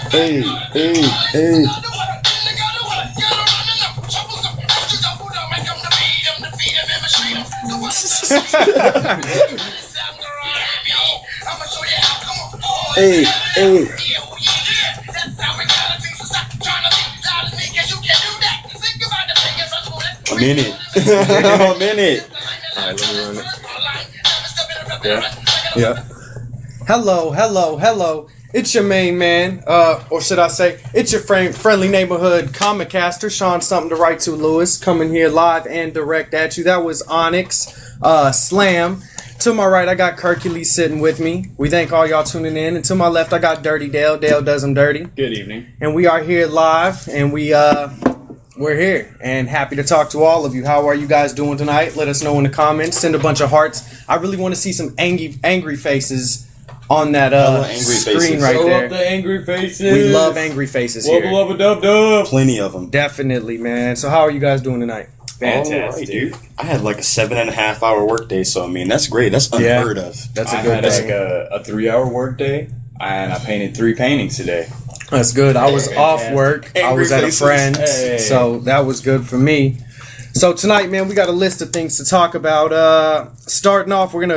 Hey, hey, hey. Hey, hey. I'm in it. I'm in it. Alright, let me run it. Yeah. Hello. It's your main man, or should I say, it's your friendly neighborhood comic caster, Sean Something to Write to Lewis, coming here live and direct at you. That was Onyx, Slam. To my right, I got Hercules sitting with me. We thank all y'all tuning in. And to my left, I got Dirty Dale. Dale does them dirty. Good evening. And we are here live, and we're here and happy to talk to all of you. How are you guys doing tonight? Let us know in the comments. Send a bunch of hearts. I really want to see some angry faces on that screen right there. Love the angry faces. We love angry faces here. Love a dub. Plenty of them. Definitely, man. So how are you guys doing tonight? Fantastic, dude. I had like a 7.5 hour work day, so I mean that's great. That's unheard of. That's a I good had day. like a 3-hour work day, and I painted 3 paintings today. That's good. I was off work. I was at a friend's, so that was good for me. So tonight, man, we got a list of things to talk about. Starting off, we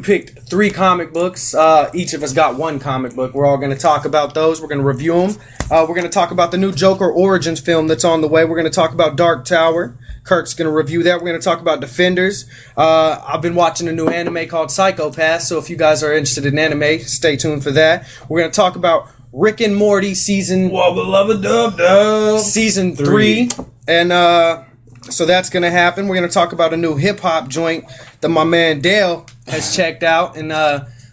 picked 3 comic books. Each of us got 1 comic book. We're all gonna talk about those. We're gonna review them. We're gonna talk about the new Joker Origins film that's on the way. We're gonna talk about Dark Tower. Kirk's gonna review that. We're gonna talk about Defenders. I've been watching a new anime called Psycho-Pass, so if you guys are interested in anime, stay tuned for that. We're gonna talk about Rick and Morty season 3, and so that's gonna happen. We're gonna talk about a new hip hop joint that my man Dale has checked out, and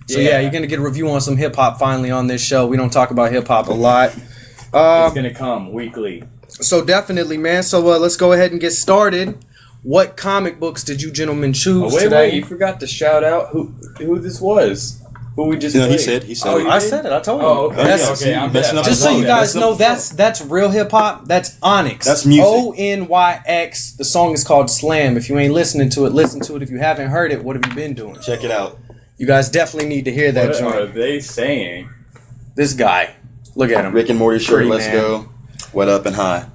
you're gonna get a review on some hip hop finally on this show. We don't talk about hip hop a lot. It's gonna come weekly. So definitely, man. So let's go ahead and get started. What comic books did you gentlemen choose today? Wait, you forgot to shout out who this was. Who we just played. He said. Oh, I said it. I told you. Oh, okay. I'm messing up. Just so you guys know, that's real hip hop. That's Onyx. That's music. Onyx. The song is called Slam. If you ain't listening to it, listen to it. If you haven't heard it, what have you been doing? Check it out. You guys definitely need to hear that What joint. are they saying? This guy. Look at him. Rick and Morty shirt. Pretty Let's man. go. What up and hi.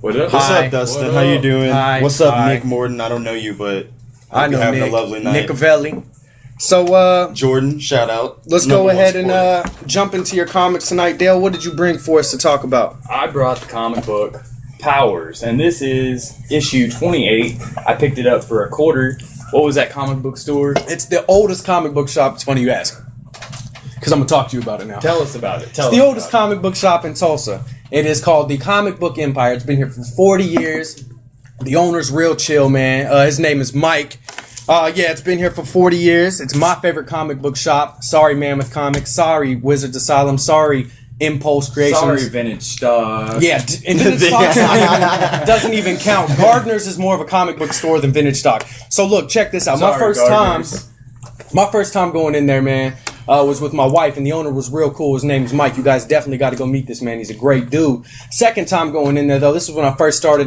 What up? What's Hi. up, Dustin? What How you up? doing? Hi. What's up, Hi. Nick Morden? I don't know you, but I hope know you're having Nick. a lovely night. Nicovelli. So Jordan, shout out. let's Number go one ahead sport. and jump into your comics tonight. Dale, what did you bring for us to talk about? I brought the comic book Powers, and this is issue 28. I picked it up for $0.25. What was that comic book store? It's the oldest comic book shop. It's funny you ask, because I'm gonna talk to you about it now. Tell us about it. It's the oldest comic book shop in Tulsa. It is called the Comic Book Empire. It's been here for 40 years. The owner's real chill, man. His name is Mike. It's been here for 40 years. It's my favorite comic book shop. Sorry, Mammoth Comics. Sorry, Wizards Asylum. Sorry, Impulse Creations. Sorry, Vintage Stock. Yeah, and Vintage Stock doesn't even count. Gardner's is more of a comic book store than Vintage Stock. So look, check this out. Sorry, My first time going in there, man, was with my wife, and the owner was real cool. His name's Mike. You guys definitely got to go meet this man. He's a great dude. Second time going in there, though, this is when I first started,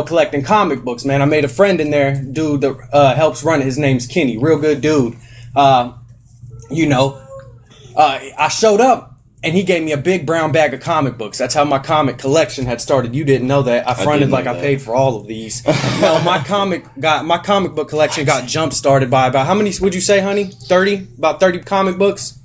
collecting comic books, man. I made a friend in there, dude that helps run it. His name's Kenny. Real good dude. I showed up, and he gave me a big brown bag of comic books. That's how my comic collection had started. You didn't know that. I fronted like I paid for all of these. No, my comic book collection got jump started by about, how many would you say, honey? 30? About 30 comic books?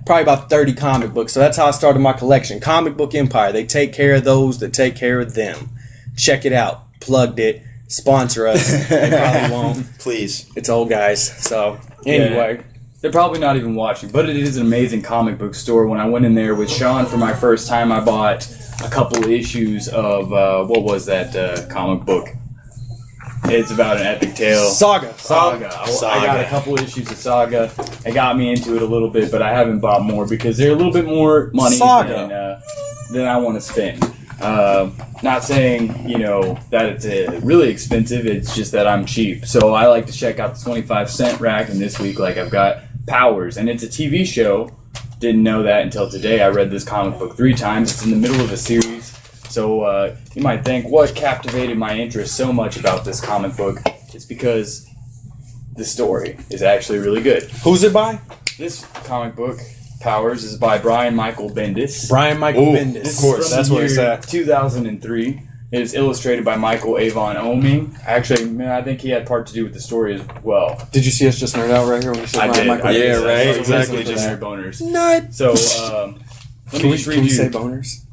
Probably about 30 comic books. So that's how I started my collection. Comic Book Empire. They take care of those that take care of them. Check it out. Plugged it. Sponsor us. They probably won't. Please. It's old guys. So anyway. They're probably not even watching, but it is an amazing comic book store. When I went in there with Sean for my first time, I bought a couple of issues of, what was that comic book? It's about an epic tale. Saga. I got a couple of issues of Saga. It got me into it a little bit, but I haven't bought more because they're a little bit more money than I want to spend. Not saying, that it's really expensive. It's just that I'm cheap. So I like to check out the 25-cent rack, and this week, I've got Powers, and it's a TV show. Didn't know that until today. I read this comic book 3 times. It's in the middle of a series. So you might think, what captivated my interest so much about this comic book? It's because the story is actually really good. Who's it by? This comic book Powers is by Brian Michael Bendis. Brian Michael Bendis. This Of course, is from that's the what it's year at. 2003. It is illustrated by Michael Avon Oeming. Actually, I think he had part to do with the story as well. Did you see us just nerd out right here when you said I Brian did. Michael I Bendis? did. Yeah, right, So exactly, listen to just- their boners. Nut. So, let me just read Can we you. say boners?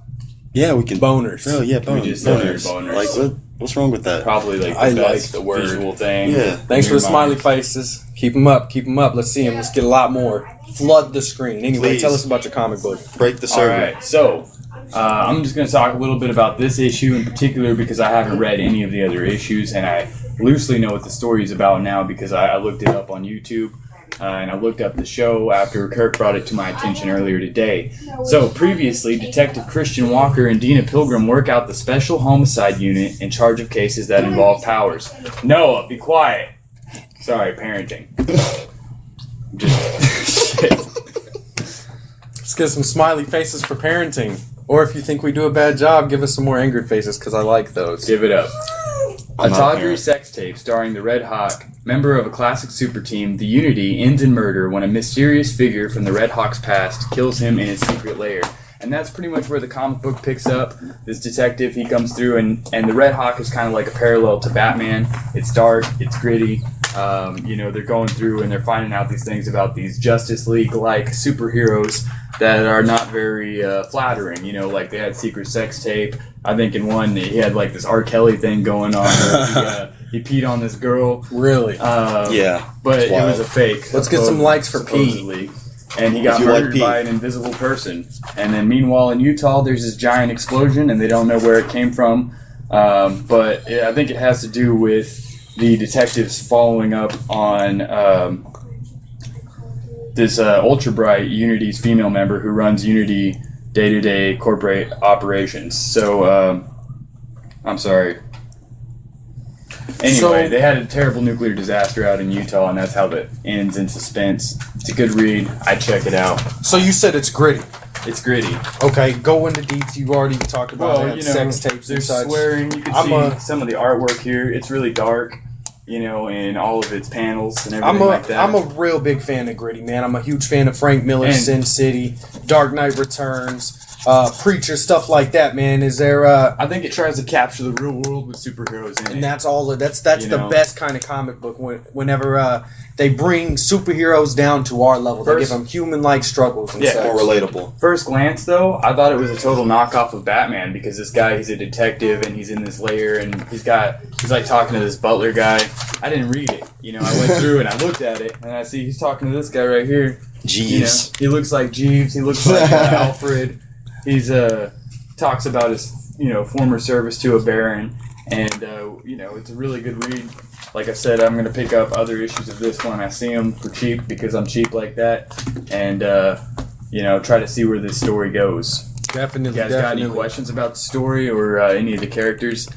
Yeah, we can. Boners. Bro, yeah, We just said boners. Like, what's wrong with that? Probably like the I like best the word. visual thing. Yeah. Thanks in for the your smiley mind. faces. Keep them up. Keep them up. Let's see them. Let's get a lot more. Flood the screen. Anyway, Please. tell us about your comic book. Break the All server. right, so I'm just going to talk a little bit about this issue in particular because I haven't read any of the other issues, and I loosely know what the story is about now because I looked it up on YouTube. And I looked up the show after Kirk brought it to my attention earlier today. So, previously, Detective Christian Walker and Dina Pilgrim work out the Special Homicide Unit in charge of cases that involve Powers. Noah, be quiet. Sorry, parenting. Just shit. Let's get some smiley faces for parenting. Or if you think we do a bad job, give us some more angry faces because I like those. Give it up. A I'm not a tawdry parent. sex tape starring the Red Hawk, member of a classic super team, the Unity, ends in murder when a mysterious figure from the Red Hawk's past kills him in his secret lair. And that's pretty much where the comic book picks up. This detective, he comes through, and the Red Hawk is kind of like a parallel to Batman. It's dark, it's gritty. They're going through and they're finding out these things about these Justice League-like superheroes that are not very flattering. Like they had secret sex tape. I think in one he had like this R. Kelly thing going on. Where he peed on this girl. Really? Yeah. But It's it was wild. a fake. Let's get some likes for Pete. supposedly. And he got If you like murdered Pete. by an invisible person. And then meanwhile in Utah there's this giant explosion and they don't know where it came from. But I think it has to do with the detectives following up on this Ultra Bright, Unity's female member who runs Unity day-to-day corporate operations. So, I'm sorry. Anyway, So- they had a terrible nuclear disaster out in Utah, and that's how it ends in suspense. It's a good read. I'd check it out. So you said it's gritty. It's gritty. Okay, go into deets. You already talked about that. Sex tapes and there's such. swearing. You can see some of the artwork here. It's really dark, in all of its panels and everything like that. I'm a real big fan of gritty, man. I'm a huge fan of Frank Miller's And- Sin City, Dark Knight Returns, Preacher, stuff like that, man. Is there I think it tries to capture the real world with superheroes in and it. that's all. That's You the know? best kind of comic book. Whenever they bring superheroes down to our level, they give First- them human-like struggles and Yeah. such. More relatable. First glance, though, I thought it was a total knockoff of Batman because this guy, he's a detective and he's in this lair and he's like talking to this butler guy. I didn't read it. I went through and I looked at it and I see he's talking to this guy right here. Jeeves. He looks like Jeeves. He looks like Alfred. He's talks about his former service to a baron, and it's a really good read. Like I said, I'm gonna pick up other issues of this when I see them for cheap because I'm cheap like that, and try to see where this story goes. Definitely. You guys got any definitely. questions about the story or any of the characters?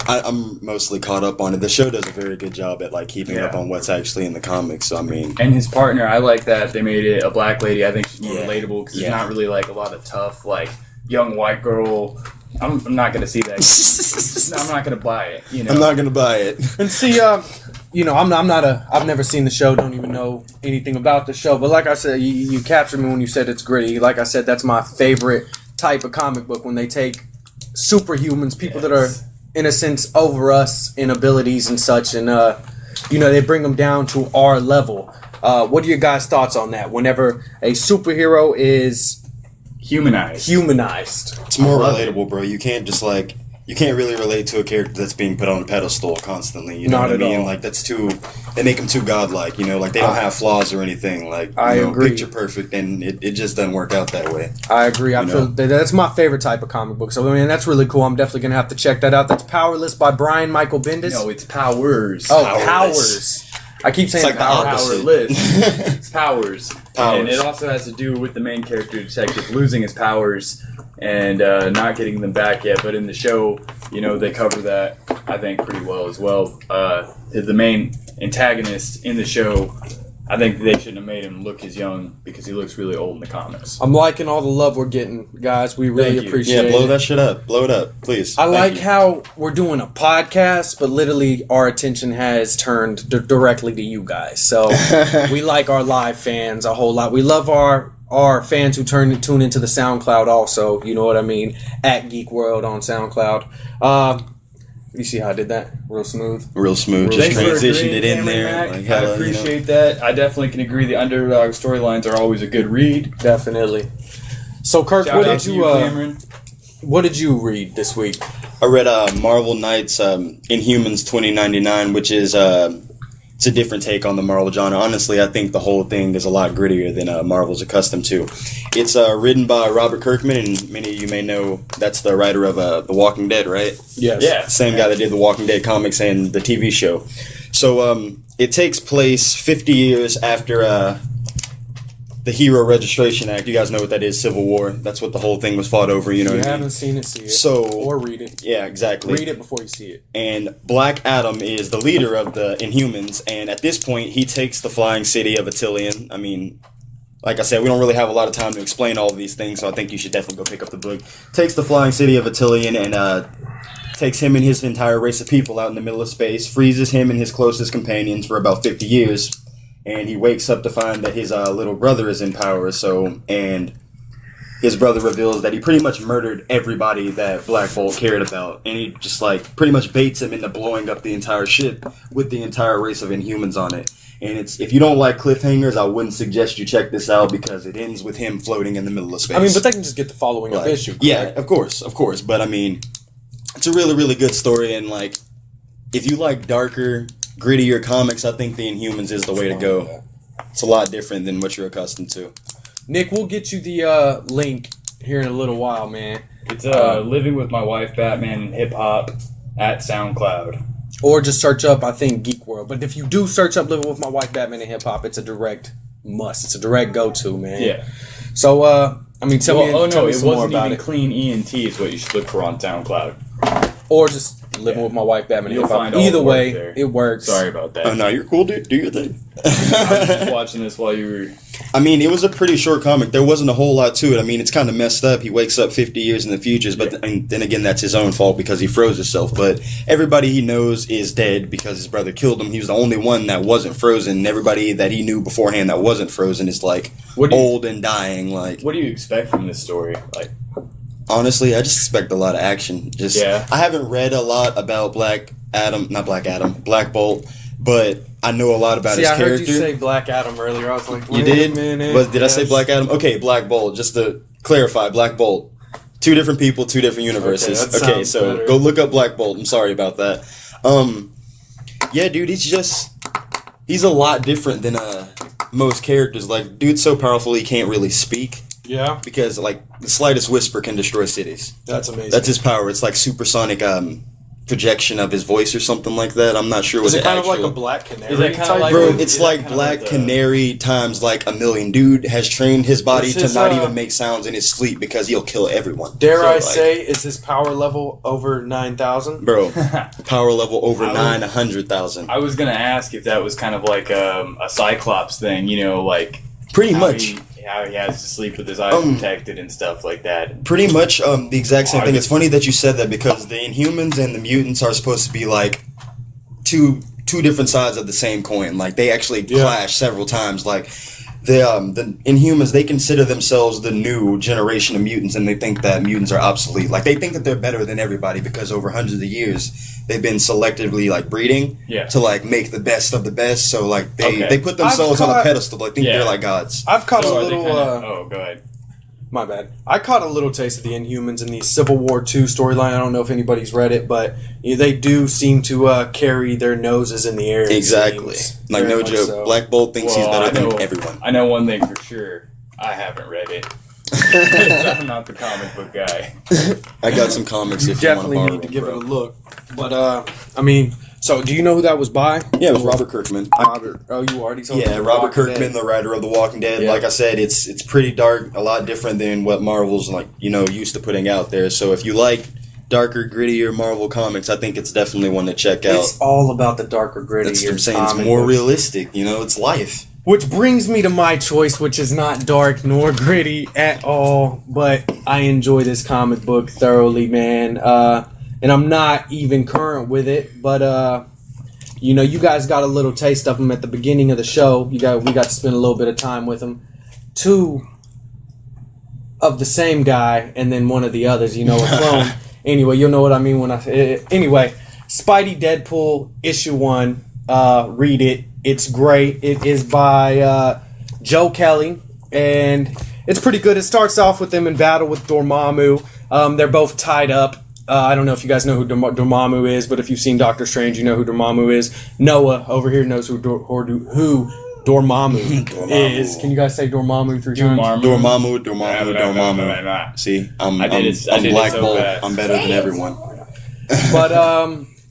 I'm mostly caught up on it. The show does a very good job at like keeping Yeah. up on what's actually in the comics. So I mean, And his partner, I like that they made it a black lady. I think she's more Yeah. relatable because Yeah. it's not really like a lot of tough like young white girl. I'm not gonna see that. I'm not gonna buy it. I'm not gonna buy it. And see, I've never seen the show, don't even know anything about the show. But like I said, you captured me when you said it's gritty. Like I said, that's my favorite type of comic book when they take superhumans, people that are, in a sense, over us in abilities and such, and they bring them down to our level. What are your guys' thoughts on that? Whenever a superhero is Humanized. humanized, It's more I love it. relatable, bro. You can't just like you can't really relate to a character that's being put on a pedestal constantly. You know Not what I at mean? all. Like that's too. They make them too godlike. Like they don't have flaws or anything. Like I agree. Picture perfect, and it just doesn't work out that way. I agree. I You feel know? that's my favorite type of comic book. So I mean, that's really cool. I'm definitely gonna have to check that out. That's Powerless by Brian Michael Bendis. No, it's Powers. Oh, Powerless. Powers. I keep saying like the opposite. Powerless. It's Powers. Powers. And it also has to do with the main character, detective, losing his powers and not getting them back yet. But in the show, they cover that, I think, pretty well as well. The main antagonist in the show, I think they shouldn't have made him look as young because he looks really old in the comics. I'm liking all the love we're getting, guys. We really Thank you. appreciate Yeah, blow it. that shit up. Blow it up, please. I Thank like you. how we're doing a podcast, but literally our attention has turned directly to you guys. So we like our live fans a whole lot. We love our our fans who tune into the SoundCloud also. You know what I mean? At Geek World on SoundCloud. You see how I did that? Real smooth. Just transitioned it in there. Like hella, I appreciate that. I definitely can agree. The underdog storylines are always a good read. Definitely. So, Kirk, what did you read this week? I read Marvel Knights Inhumans 2099, which is it's a different take on the Marvel genre. Honestly, I think the whole thing is a lot grittier than Marvel's accustomed to. It's written by Robert Kirkman, and many of you may know that's the writer of The Walking Dead, right? Yes. Yeah. Same guy that did The Walking Dead comics and the TV show. So it takes place 50 years after the Hero Registration Act. You guys know what that is, Civil War. That's what the whole thing was fought over, you know. If you haven't seen it, see it. So, or read it. Yeah, exactly. Read it before you see it. And Black Adam is the leader of the Inhumans, and at this point, he takes the flying city of Attilan. I mean, like I said, we don't really have a lot of time to explain all of these things, so I think you should definitely go pick up the book. Takes the flying city of Attilan and takes him and his entire race of people out in the middle of space, freezes him and his closest companions for about 50 years, and he wakes up to find that his little brother is in power. And his brother reveals that he pretty much murdered everybody that Black Bolt cared about, and he just like pretty much baits him into blowing up the entire ship with the entire race of Inhumans on it. And if you don't like cliffhangers, I wouldn't suggest you check this out because it ends with him floating in the middle of space. I mean, but they can just get the following up issue. Correct? Yeah, of course. But I mean, it's a really, really good story, and like, if you like darker, grittier comics, I think the Inhumans is the way to go. It's a lot different than what you're accustomed to. Nick, we'll get you the link here in a little while, man. It's Living with My Wife, Batman, and Hip Hop at SoundCloud. Or just search up, I think, Geek World. But if you do search up Living with My Wife, Batman, and Hip Hop, it's a direct must. It's a direct go-to, man. Yeah. So, I mean, tell me some more about it. It wasn't even Clean ENT is what you should look for on SoundCloud. Or just Living with My Wife, Batman, and Hip Hop. Either way, it works. Sorry about that. Oh, no, you're cool, dude. Do your thing. I was just watching this while you were... I mean, it was a pretty short comic. There wasn't a whole lot to it. I mean, it's kind of messed up. He wakes up 50 years in the future, but then again, that's his own fault because he froze himself. But everybody he knows is dead because his brother killed him. He was the only one that wasn't frozen. And everybody that he knew beforehand that wasn't frozen is like old and dying. Like, what do you expect from this story? Like, honestly, I just expect a lot of action. I haven't read a lot about Black Bolt, but I know a lot about his character. I heard you say Black Adam earlier. I was like, you did? Did I say Black Adam? Okay, Black Bolt. Just to clarify, Black Bolt. Two different people, two different universes. Okay, so better. Go look up Black Bolt. I'm sorry about that. Yeah, dude, he's a lot different than most characters. Like, dude's so powerful he can't really speak. Yeah. Because, like, the slightest whisper can destroy cities. That's amazing. That's his power. It's like supersonic projection of his voice or something like that. I'm not sure what the actual... Is it kind of like a Black Canary? Is it kind of like... Bro, it's like Black Canary times like a million. Dude has trained his body to not even make sounds in his sleep because he'll kill everyone. Dare I say, is his power level over 9,000? Bro, power level over 900,000. I was going to ask if that was kind of like a Cyclops thing, you know, like... Pretty much. How he has to sleep with his eyes protected and stuff like that. Pretty much the exact same thing. It's funny that you said that because the Inhumans and the mutants are supposed to be like two different sides of the same coin. Like they actually clash several times. Like the Inhumans, they consider themselves the new generation of mutants, and they think that mutants are obsolete. Like they think that they're better than everybody because over hundreds of years they've been selectively like breeding to like make the best of the best. So like they put themselves on a pedestal. Like think they're like gods. I've caught a little. Oh, go ahead. My bad. I caught a little taste of the Inhumans in the Civil War II storyline. I don't know if anybody's read it, but they do seem to carry their noses in the air. Exactly. Like no joke. So. Black Bolt thinks he's better than everyone. I know one thing for sure. I haven't read it. I'm not the comic book guy. I got some comics if you want to borrow them. Definitely need to give it a look. But, I mean... So, do you know who that was by? Yeah, it was Robert Kirkman. You already told me. Yeah, Robert Kirkman, the writer of The Walking Dead. Yeah. Like I said, it's pretty dark, a lot different than what Marvel's used to putting out there. So if you like darker, grittier Marvel comics, I think it's definitely one to check out. It's all about the darker, grittier. That's what I'm saying. It's more realistic. It's life. Which brings me to my choice, which is not dark nor gritty at all, but I enjoy this comic book thoroughly, man. And I'm not even current with it, but you guys got a little taste of them at the beginning of the show. We got to spend a little bit of time with them. 2 of the same guy and then one of the others, a clone. Anyway, you'll know what I mean when I say it. Anyway, Spidey Deadpool issue 1. Read it. It's great. It is by Joe Kelly, and it's pretty good. It starts off with them in battle with Dormammu. They're both tied up. I don't know if you guys know who Dormammu is, but if you've seen Doctor Strange, you know who Dormammu is. Noah over here knows who Dormammu is. Can you guys say Dormammu 3 times? Dormammu. See, I'm Black Bolt. I'm better than everyone. But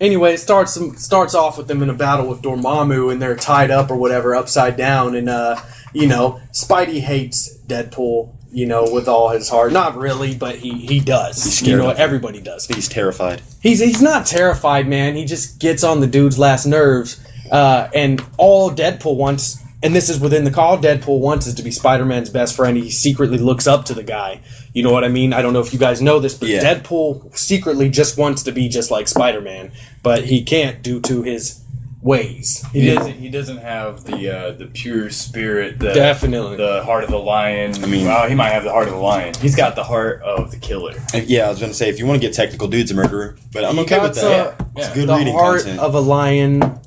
anyway, it starts off with them in a battle with Dormammu, and they're tied up or whatever, upside down, and Spidey hates Deadpool. With all his heart. Not really, but he does. He's scared of him. Everybody does. He's terrified. He's not terrified, man. He just gets on the dude's last nerves. And all Deadpool wants, and this is within the call, Deadpool wants is to be Spider-Man's best friend. He secretly looks up to the guy. You know what I mean? I don't know if you guys know this, but Deadpool secretly just wants to be just like Spider-Man, but he can't due to his ways. He doesn't have the pure spirit, definitely the heart of the lion. I mean, well, he might have the heart of the lion. He's got the heart of the killer. Yeah, I was gonna say, if you want to get technical, dude's a murderer, but I'm okay with that. It's good the reading heart content. of a lion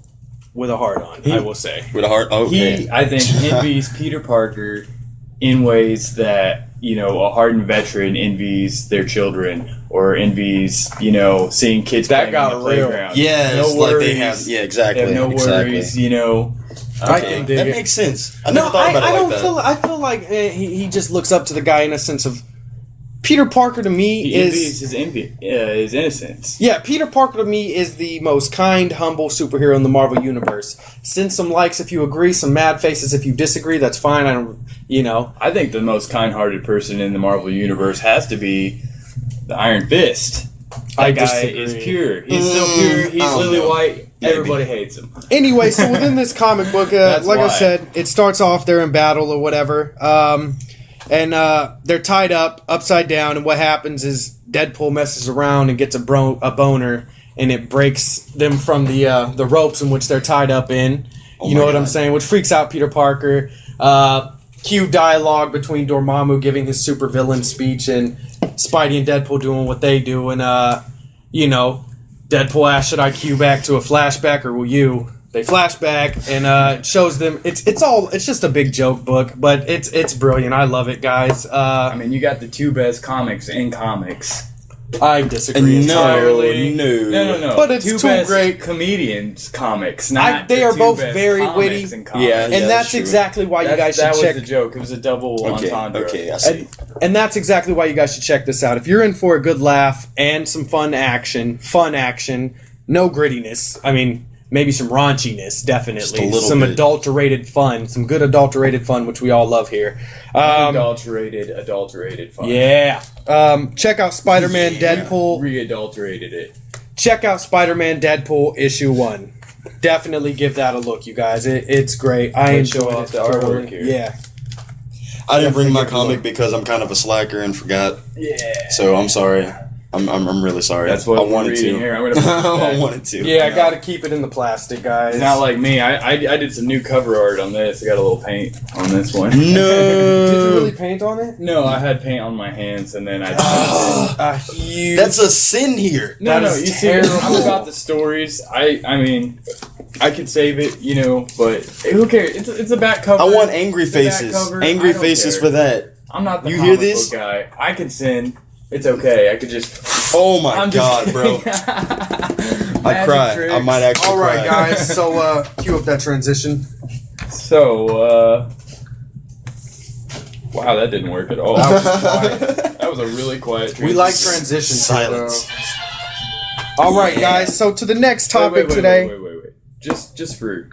with a heart on. I will say with a heart. Okay. He, I think, envies Peter Parker in ways that a hardened veteran envies their children, or envies seeing kids that playing on the real. playground. Yeah, no worries. Like they have. Yeah, exactly. They have no worries. I can dig that it. makes sense. I never thought about it like that. I feel like he just looks up to the guy in a sense of Peter Parker to me he envies his innocence. Yeah, Peter Parker to me is the most kind, humble superhero in the Marvel universe. Send some likes if you agree, some mad faces if you disagree. That's fine. I think the most kind-hearted person in the Marvel universe has to be the Iron Fist. That guy is pure. He's so pure. He's lily white. Everybody hates him. Anyway, so within this comic book, like I said, it starts off they're in battle or whatever. And they're tied up, upside down, and what happens is Deadpool messes around and gets a boner, and it breaks them from the ropes in which they're tied up in. You know what I'm saying? Which freaks out Peter Parker. Cue dialogue between Dormammu giving his supervillain speech and Spidey and Deadpool doing what they do. And, Deadpool asks, should I cue back to a flashback or will you? They flash back and it shows them. It's just a big joke book, but it's brilliant. I love it, guys. You got the 2 best comics in comics. I disagree entirely. No. But it's 2 two best great comedians comics. Not they the are 2 both best very witty. Yeah, and that's that's true. exactly why you guys should check. That was the joke. It was a double entendre. Okay, I see. And that's exactly why you guys should check this out. If you're in for a good laugh and some fun action, no grittiness. Maybe some raunchiness, definitely. Some bit. Adulterated fun. Some good adulterated fun, which we all love here. Adulterated fun. Yeah. Check out Spider-Man Deadpool. Readulterated it. Check out Spider-Man Deadpool issue 1. Definitely give that a look, you guys. It's great. I enjoy it. The artwork here. Yeah. I didn't bring my comic because I'm kind of a slacker and forgot. Yeah. So I'm sorry. I'm really sorry. That's what I wanted to. Here. I'm gonna put it back. I wanted to. Yeah, I gotta keep it in the plastic, guys. It's not like me. I did some new cover art on this. I got a little paint on this one. Did you really paint on it? No, I had paint on my hands, and then I. That's a sin here. No. You see, I'm about the stories. I could save it, but who cares? It's a back cover. I want angry faces. Angry faces for that. I'm not the you comic hear this? book guy. I can sin. It's okay. I could just. Oh my god, bro! I cry. Tricks. I might actually. All right, cry. guys. So cue up that transition. So, wow, that didn't work at all. That was quiet. That was a really quiet transition. We like transitions. Silence. All right, guys. So to the next topic wait, today. Wait. Just fruit.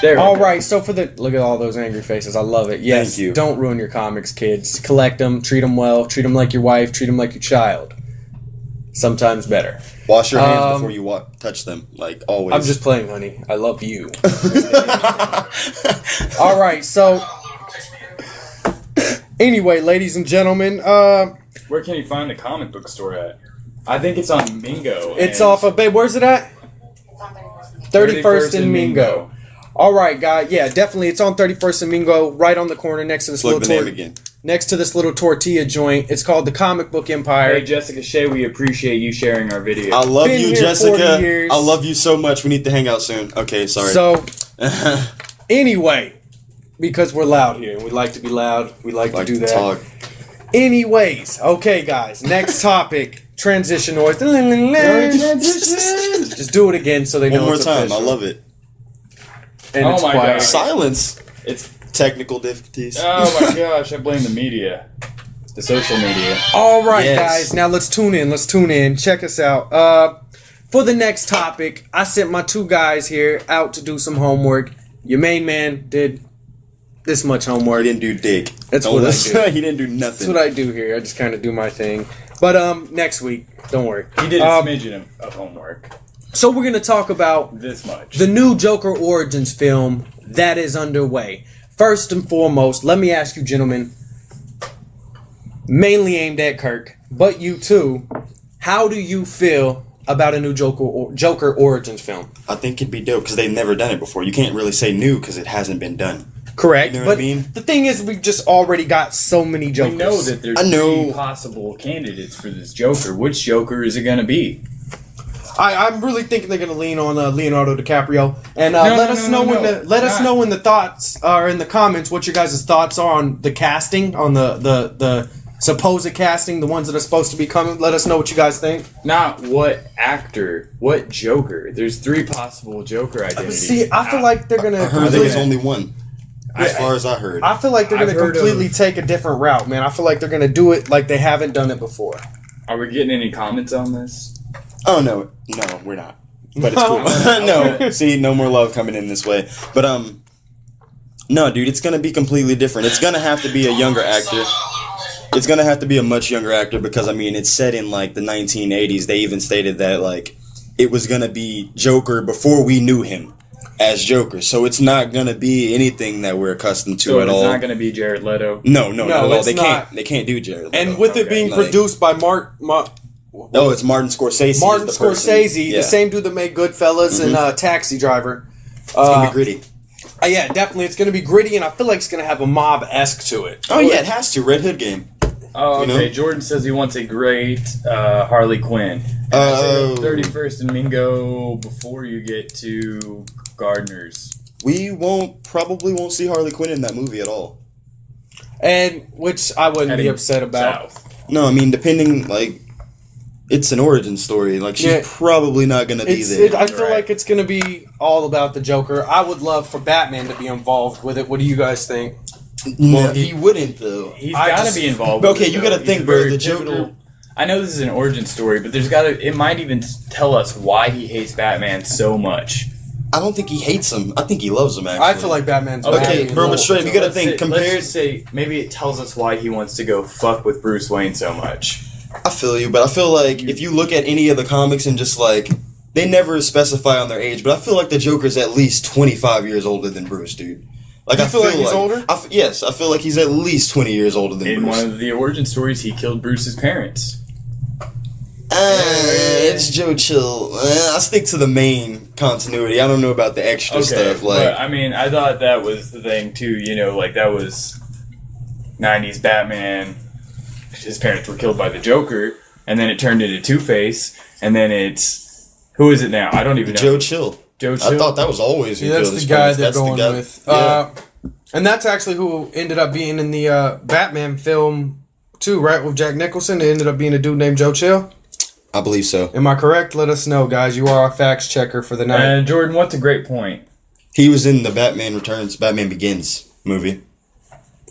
There. All right. So look at all those angry faces. I love it. Yes. Thank you. Don't ruin your comics, kids. Collect them. Treat them well. Treat them like your wife. Treat them like your child. Sometimes better. Wash your hands before you touch them, like always. I'm just playing, honey. I love you. All right. So anyway, ladies and gentlemen, Where can you find the comic book store at? I think it's on Mingo. it's off of babe. Where's it at? 31st and Mingo. All right, guys. Yeah, definitely. It's on 31st and Mingo, right on the corner next to the Plug the name Slow again. next to this little tortilla joint. It's called the Comic Book Empire. Hey, Jessica Shea, we appreciate you sharing our video. I love Been you, here Jessica. 40 years. I love you so much. We need to hang out soon. Okay, sorry. So, anyway, because we're loud here, and we like to be loud, we like to do that. Talk. Anyways, okay, guys, next topic. Transition noise. Just do it again so they know One more it's time. official. I love it. And Oh it's my quiet. God. Silence. It's Technical difficulties. oh my gosh! I blame the media, the social media. All right, Yes. guys. Now let's tune in. Check us out. For the next topic, I sent my two guys here out to do some homework. Your main man did this much He homework. didn't do dick. That's Don't what I listen. do. He didn't do That's nothing. what I do here. I just kind of do my thing. But next week, don't worry. He did a Um, smidgen of homework. So we're gonna talk about This much. the new Joker Origins film that is underway. First and foremost, let me ask you, gentlemen, mainly aimed at Kirk, but you too, how do you feel about a new Joker Origins film? I think it'd be dope because they've never done it before. You can't really say new because it hasn't been done. Correct, You know but what I mean? the thing is, we've just already got so many Jokers. we know that there's I know. three possible candidates for this Joker. Which Joker is it going to be? I'm really thinking they're gonna lean on Leonardo DiCaprio, and let us know in the thoughts or in the comments what your guys' thoughts are on the casting, on the supposed casting, the ones that are supposed to be coming. Let us know what you guys think. Not what actor, what Joker. There's three possible Joker identities. See, I feel like they're gonna. I heard there was only one. As I- far as I heard. I feel like they're I've gonna heard completely of- take a different route, man. I feel like they're gonna do it like they haven't done it before. Are we getting any comments on this? Oh no, we're not. But it's cool. No, see, no more love coming in this way. But no, dude, it's gonna be completely different. It's gonna have to be a younger actor. It's gonna have to be a much younger actor because I mean, it's set in like the 1980s. They even stated that like it was gonna be Joker before we knew him as Joker. So it's not gonna be anything that we're accustomed to So at it's all. not going to be Jared Leto. No, not at all. it's They not. can't do Jared Leto. And with it being Like- produced by Oh, it's Martin Scorsese. Martin is the person. Scorsese, Yeah. the same dude that made Goodfellas and Taxi Driver. It's gonna be gritty. Yeah, definitely. It's going to be gritty, and I feel like it's going to have a mob-esque to it. Oh yeah, it has to. Red Hood game. Oh, You okay. know? Jordan says he wants a great Harley Quinn. And I say 31st and Mingo before you get to Gardeners. We probably won't see Harley Quinn in that movie at all. And which I wouldn't be Heading upset about. south. No, I mean depending like it's an origin story. Like she's Yeah. probably not gonna be there. I feel Right. like it's going to be all about the Joker. I would love for Batman to be involved with it. What do you guys think? Well, he wouldn't though. He's I got to just- be involved. Okay, with it, you though. gotta He's think, a bro, very the Joker- pivotal- I know this is an origin story, but there's got to. It might even tell us why he hates Batman so much. I don't think he hates him. I think he loves him. Actually, I feel like Batman's Okay, happy bro, and but low. straight up, you gotta Let's think. say- Compared, Let's just say maybe it tells us why he wants to go fuck with Bruce Wayne so much. I feel you, but I feel like if you look at any of the comics and just like they never specify on their age, but I feel like the Joker's at least 25 years older than Bruce, dude. Like You I feel like he's older? Yes, I feel like he's at least 20 years older than In Bruce. one of the origin stories, he killed Bruce's parents. It's Joe Chill. I stick to the main continuity. I don't know about the extra stuff. Like, but I mean, I thought that was the thing too. You know, like that was '90s Batman. His parents were killed by the Joker, and then it turned into Two-Face, and then it's who is it now? I don't even know. Joe Chill. Joe Chill. I thought that was always who Yeah, that's killed the his guy parents. they're That's the going guy- with. Yeah. And that's actually who ended up being in the Batman film too, right? With Jack Nicholson. It ended up being a dude named Joe Chill. I believe so. Am I correct? Let us know, guys. You are our facts checker for the night. And Jordan, what's a great point? He was in the Batman Returns, Batman Begins movie.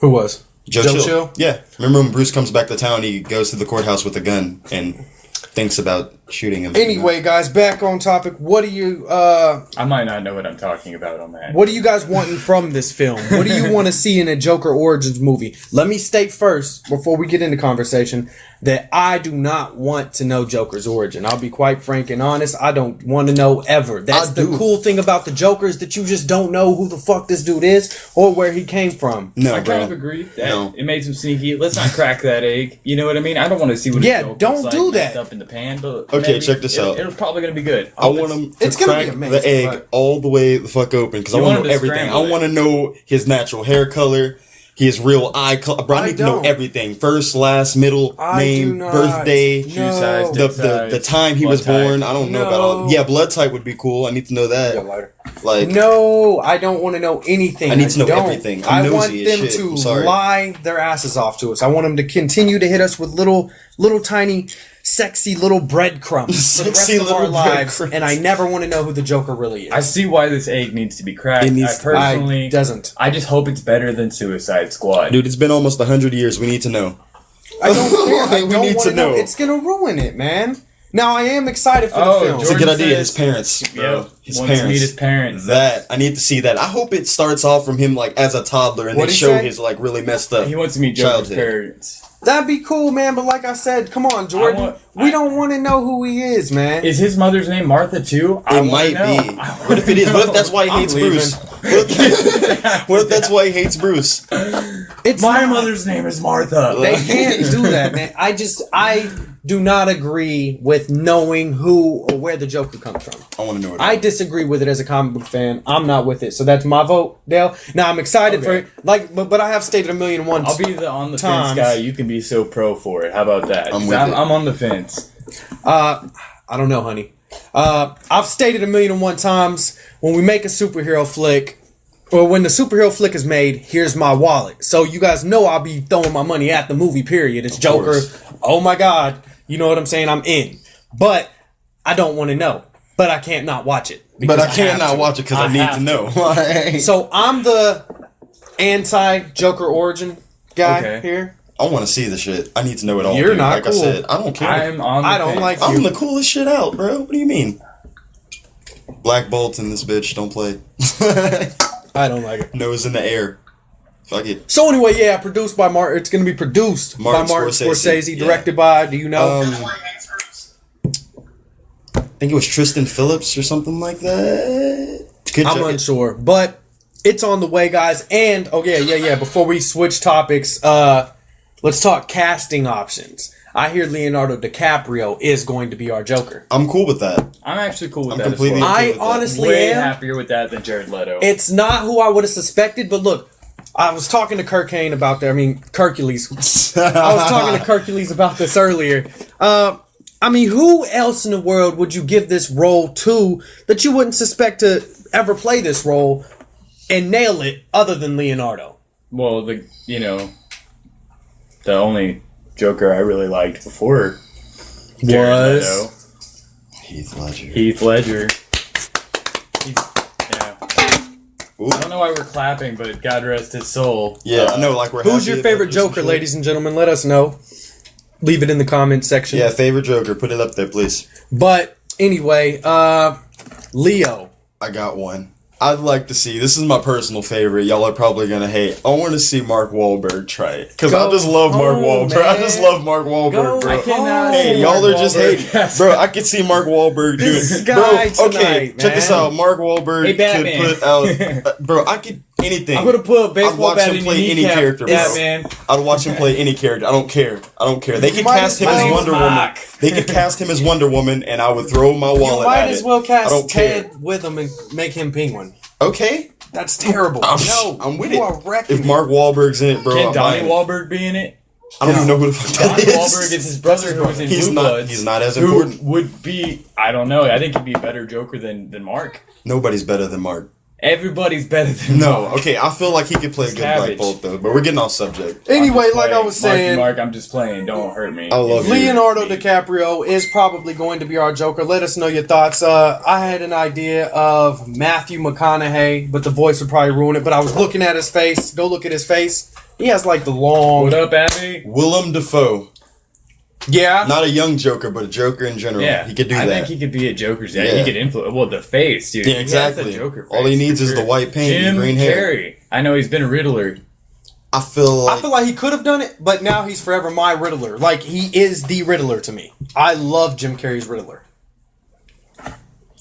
Who was? Joe Joe Chill. Chill? Yeah. Remember when Bruce comes back to town, he goes to the courthouse with a gun and thinks about shooting him. Anyway, guys, back on topic. What do you I might not know what I'm talking about on that. what do you guys wanting from this film? What do you want to see in a Joker Origins movie? Let me state first, before we get into conversation, that I do not want to know Joker's origin. I'll be quite frank and honest. I don't want to know ever. That's the cool thing about the Joker is that you just don't know who the fuck this dude is or where he came from. No, I bro. kind of agree that No. it makes him sneaky. Let's not crack that egg. You know what I mean? I don't want to see what his Yeah, joke don't looks do like that. messed up in the pan. But Okay, maybe check this out. It's probably going to be good. I want him to it's gonna be crack amazing, the egg but- all the way the fuck open because I You want want to know him to everything. I scramble it. want to know his natural hair color. He has real bro, I need to know everything. First, last, middle, name, birthday, shoe size, the time he was born. I don't know about all. Yeah, blood type would be cool. I need to know that. Like, no, I don't want to know anything. I need to know everything. I want them to lie their asses off to us. I want them to continue to hit us with little tiny, sexy little breadcrumbs for the rest of our lives. And I never want to know who the Joker really is. I see why this egg needs to be cracked. I just hope it's better than Suicide Squad. Dude, it's been almost 100 years. We need to know. I don't care. We need to know. It's gonna ruin it, man. Now I am excited for the film. It's a good idea. His parents, bro. His parents. To meet his parents. That I need to see that. I hope it starts off from him like as a toddler, and they show his like really messed up. He wants to meet Joker's parents. That'd be cool, man. But like I said, come on, Jordan. We don't want to know who he is, man. Is his mother's name Martha too? It might be. What if it is? What if that's why he hates Bruce? What if that's why he hates Bruce? It's my mother's name is Martha. They can't do that, man. I do not agree with knowing who or where the Joker comes from. I want to know it. I disagree with it as a comic book fan. I'm not with it, so that's my vote, Dale. Now I'm excited for it, but I have stated 1,000,001. I'll be the on the fence guy. You can be so pro for it. How about that? I'm on the fence. I don't know, honey. I've stated 1,000,001 times when we make a superhero flick. Or when the superhero flick is made, here's my wallet. So you guys know I'll be throwing my money at the movie, period. It's Joker. Oh my God. You know what I'm saying? I'm in. But I don't want to know. But I can't not watch it. But I can't not watch it because I need to know. So I'm the anti-Joker origin guy here. I want to see the shit. I need to know it all. You're not cool. Like I said, I don't care. I don't like you. I'm the coolest shit out, bro. What do you mean? Black Bolt in this bitch. Don't play. I don't like it. Nose in the air. Fuck it. So anyway, yeah, produced by Martin. It's going to be produced by Martin Scorsese. Directed by, do you know? I think it was Tristan Phillips or something like that. I'm unsure. But it's on the way, guys. And, before we switch topics, let's talk casting options. I hear Leonardo DiCaprio is going to be our Joker. I'm cool with that. I'm actually cool with that. Completely as well. I honestly way am happier with that than Jared Leto. It's not who I would have suspected, but look, I was talking to Hercules. I was talking to Hercules about this earlier. Who else in the world would you give this role to that you wouldn't suspect to ever play this role and nail it other than Leonardo? Well, the only Joker I really liked before was Heath Ledger. I don't know why we're clapping, but God rest his soul. Yeah, no, like we're. Who's your favorite Joker, ladies and gentlemen? Let us know. Leave it in the comments section. Yeah, favorite Joker. Put it up there, please. But anyway, Leo. I got one. I'd like to see. This is my personal favorite. Y'all are probably gonna hate. I want to see Mark Wahlberg try it because I just love Mark Wahlberg. Man. I just love Mark Wahlberg, bro. Hey, y'all are just hating, bro. I could see Mark Wahlberg do it, bro. Okay, check this out. Mark Wahlberg could put out, bro. I could anything. I'm gonna put a baseball bat in your play any character, bro. Batman. I'd watch him play any character. I don't care. They could cast him as Wonder Woman. They could cast him as Wonder Woman, and I would throw my wallet at it. You might as well cast Ted with him and make him Penguin. Okay. That's terrible. I'm with it. If Mark Wahlberg's in it, bro. Can Donnie Wahlberg be in it? I don't even know who the fuck that is. Donnie Wahlberg is his brother who was in Blue Bloods. He's not as important. Who would be, I don't know. I think he'd be a better Joker than Mark. Nobody's better than Mark. Everybody's better than Mark. Okay, I feel like he could play a good Black Bolt though, but we're getting off subject. Anyway, like I was saying, Mark, I'm just playing. Don't hurt me. I love Leonardo DiCaprio is probably going to be our Joker. Let us know your thoughts. I had an idea of Matthew McConaughey, but the voice would probably ruin it. But I was looking at his face. Go look at his face. He has like the long. What up, Abby? Willem Dafoe. Yeah. Not a young Joker, but a Joker in general. Yeah. He could do that. I think he could be a Joker. Yeah. He could influence. Well, the face, dude. Yeah, exactly. Joker face. All he needs is the white paint and green hair. Carrey. I know he's been a Riddler. I feel like he could have done it, but now he's forever my Riddler. Like, he is the Riddler to me. I love Jim Carrey's Riddler.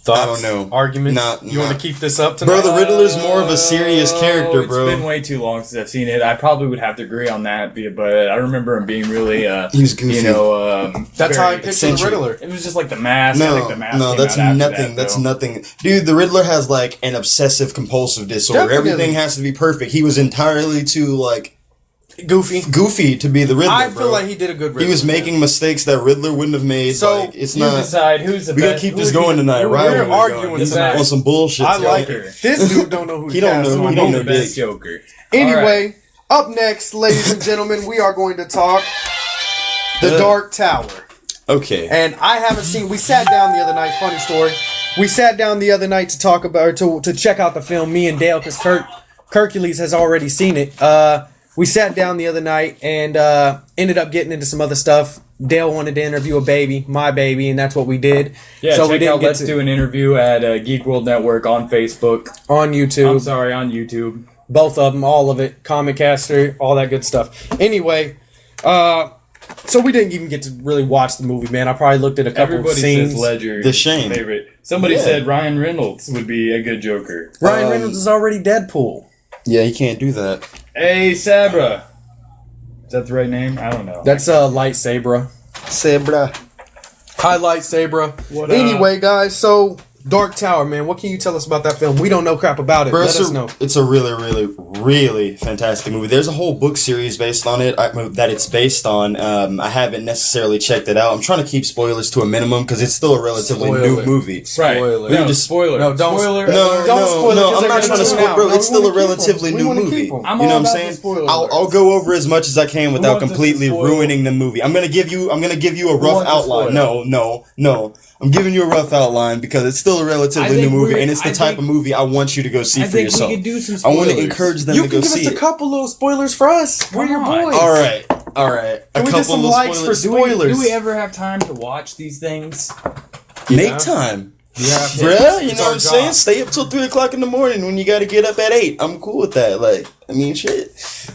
Thoughts, I don't know. Arguments? You want to keep this up tonight? Bro, the Riddler's more of a serious character, bro. It's been way too long since I've seen it. I probably would have to agree on that, but I remember him being really, he was goofy. That's how I picture the Riddler. It was just like the mask. No, that's nothing. That's nothing. Dude, the Riddler has like an obsessive compulsive disorder. Definitely. Everything has to be perfect. He was entirely too like Goofy to be the Riddler. I bro. feel like he did a good Riddler. He was making mistakes that Riddler wouldn't have made. So, like, it's You not. decide who's the We best. gotta keep this going tonight, right? We're arguing tonight. on some bullshit. I like Joker. it. This dude don't know who He don't know. He don't know the best dick. Joker. Anyway, up next, ladies and gentlemen, we are going to talk The Dark Tower. Okay. And I haven't seen. We sat down the other night. Funny story. We sat down the other night to talk about to check out the film. Me and Dale, because Hercules has already seen it. We sat down the other night and ended up getting into some other stuff. Dale wanted to interview my baby, and that's what we did. Yeah, so we check didn't out get Let's Do an Interview at Geek World Network on Facebook. on YouTube. I'm sorry, on YouTube. Both of them, all of it, Comic Caster, all that good stuff. Anyway, so we didn't even get to really watch the movie, man. I probably looked at a couple Everybody of scenes. says Ledger. The Shane. Favorite. Somebody Yeah. said Ryan Reynolds would be a good Joker. Ryan Reynolds is already Deadpool. Yeah, he can't do that. Hey, Sabra. Is that the right name? I don't know. That's a lightsaber. Sebra. Highlight Sabra. What, Anyway, guys, so Dark Tower, man. What can you tell us about that film? We don't know crap about it. Bro, Let us know. it's a really, really, really fantastic movie. There's a whole book series based on it that it's based on. I haven't necessarily checked it out. I'm trying to keep spoilers to a minimum because it's still a relatively Spoil new it. movie. Right. Spoiler. No, just- spoiler. No, don't- Spoiler. No, Don't spoil it, 'cause I'm they're not gonna trying to tune spoil, out. bro. No, It's we still a wanna keep 'em. relatively We new wanna movie. keep 'em. I'm You know all what I'm about saying? the spoilers. I'll go over as much as I can without wants us to completely spoil? ruining the movie. I'm gonna give you a rough wants to outline. spoil? No. I'm giving you a rough outline because it's still a I relatively think new movie, we're- and it's the I type think- of movie I want you to go see I for think yourself. we could do some I spoilers. want to encourage them You to can go give see us a it. couple little spoilers for us. We're your Come on. boys. All right. A Can we couple get some of likes for spoilers. spoilers? Do we ever have time to watch these things? Make time. Yeah, Bruh, you it's know our what I'm saying? job. Stay up till 3 o'clock in the morning when you gotta get up at 8. I'm cool with that. Like, I mean, shit.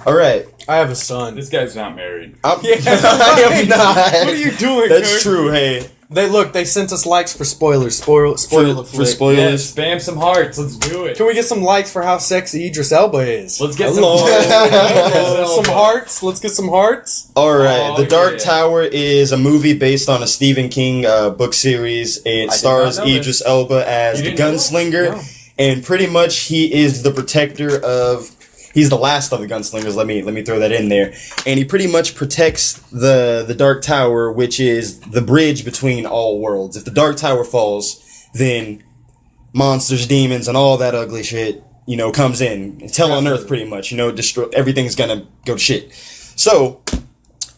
All right. I have a son. This guy's not married. I am not. What are you doing? That's Kurt? true. Hey, They sent us likes for spoilers. Spoiler for flick. spoilers. Yeah, spam some hearts. Let's do it. Can we get some likes for how sexy Idris Elba is? Let's get Hello. Some hearts. Let's get some hearts. All right. Oh, The Dark yeah. Tower is a movie based on a Stephen King book series. It stars not know Idris Elba as You the didn't know that? gunslinger, No. and pretty much he is the protector of. He's the last of the gunslingers. Let me throw that in there. And he pretty much protects the Dark Tower, which is the bridge between all worlds. If the Dark Tower falls, then monsters, demons, and all that ugly shit, comes in. It's hell on earth, pretty much. Destroy everything's gonna go to shit. So,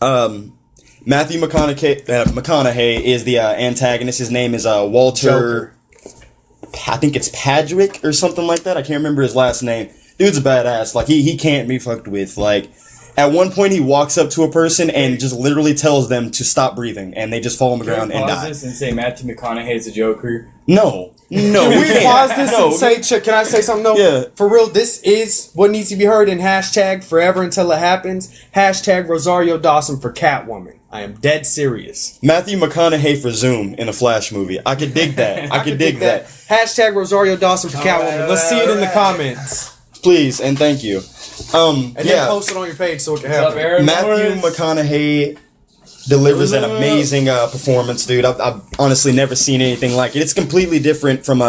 Matthew McConaughey is the antagonist. His name is Walter. I think it's Padrick or something like that. I can't remember his last name. Dude's a badass. Like he can't be fucked with. Like at one point he walks up to a person and just literally tells them to stop breathing, and they just fall on the ground and die. This and say Matthew McConaughey's a Joker. No, Can we can't. pause this No, and say, can I say something though? Yeah. For real, this is what needs to be heard in hashtag forever until it happens. Hashtag Rosario Dawson for Catwoman. I am dead serious. Matthew McConaughey for Zoom in a Flash movie. I could dig that. I could dig that. Hashtag Rosario Dawson for Catwoman. Let's see it in the comments. Please and thank you. And then Yeah. post it on your page so it can What's up, happen. Aaron Matthew Morris? McConaughey delivers an amazing performance, dude. I've honestly never seen anything like it. It's completely different from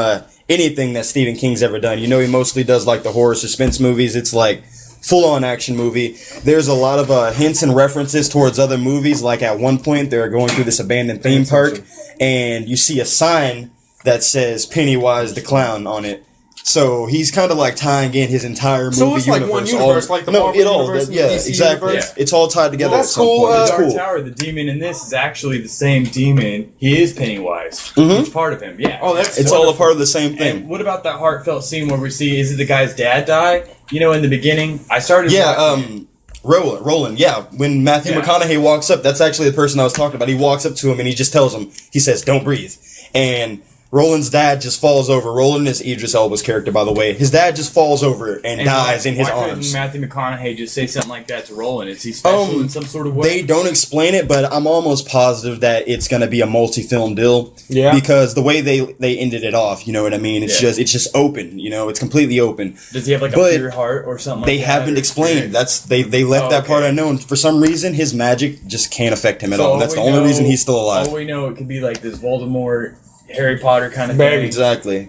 anything that Stephen King's ever done. He mostly does like the horror suspense movies. It's like full-on action movie. There's a lot of hints and references towards other movies. Like at one point, they're going through this abandoned theme park, and you see a sign that says Pennywise the Clown on it. So he's kind of like tying in his entire movie So it's like universe. one universe, like the Marvel universe and the Yeah, DC exactly. universe? It's all tied together. Well, at that's some cool, point. It's Dark cool. Tower, the demon in this is actually the same demon. He is Pennywise. Mhm. It's part of him. Yeah. Oh, that's It's all a wonderful. part of the same thing. And what about that heartfelt scene where we see is it the guy's dad die? In the beginning, I started. Yeah, watching it. Roland, yeah. When Matthew Yeah. McConaughey walks up, that's actually the person I was talking about. He walks up to him and he just tells him, he says, "Don't breathe." And Roland's dad just falls over. Roland is Idris Elba's character, by the way. His dad just falls over and dies in his why couldn't arms. Matthew McConaughey just say something like that to Roland? Is he special in some sort of way? They don't explain it, but I'm almost positive that it's gonna be a multi-film deal. Yeah. Because the way they ended it off, you know what I mean? It's Yeah. just open. It's completely open. Does he have like a but pure heart or something? They like that, haven't or- explained. They left Oh, that part okay. unknown. For some reason, his magic just can't affect him at So all. That's the we only know- reason he's still alive. All we know, it could be like this Voldemort, Harry Potter kind of Maybe. thing. Exactly.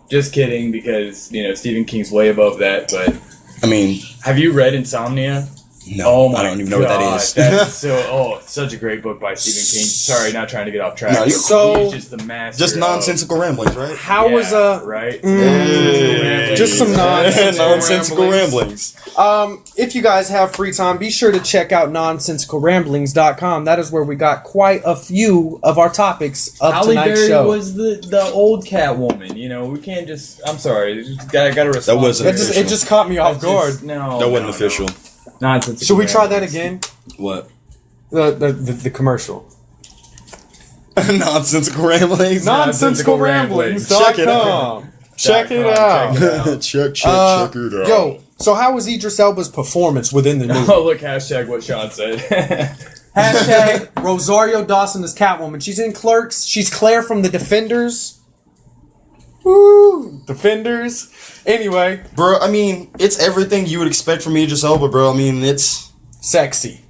Just kidding, because Stephen King's way above that. But I mean, have you read Insomnia? No, Oh my I don't even know what that is. That's such a great book by Stephen King. Sorry, not trying to get off track. No, So- he's just the master. Just nonsensical ramblings, right? How was right? just some nonsensical nonsensical ramblings. If you guys have free time, be sure to check out nonsensicalramblings.com. That is where we got quite a few of our topics of Halle tonight's Berry show. was the old Catwoman. You know, we can't just. I'm sorry, gotta respond. wasn't It just caught me off guard. No, That wasn't official. Nonsense. Should we try that again? What? The commercial. Nonsensical ramblings. Nonsensicalramblings.com. Check it out. Check it out. Yo, so how was Idris Elba's performance within the movie? Oh, look, hashtag what Sean said. Hashtag Rosario Dawson is Catwoman. She's in Clerks. She's Claire from The Defenders. Woo! Defenders. Anyway. Bro, I mean, it's everything you would expect from Idris Elba, bro. I mean, it's... Sexy.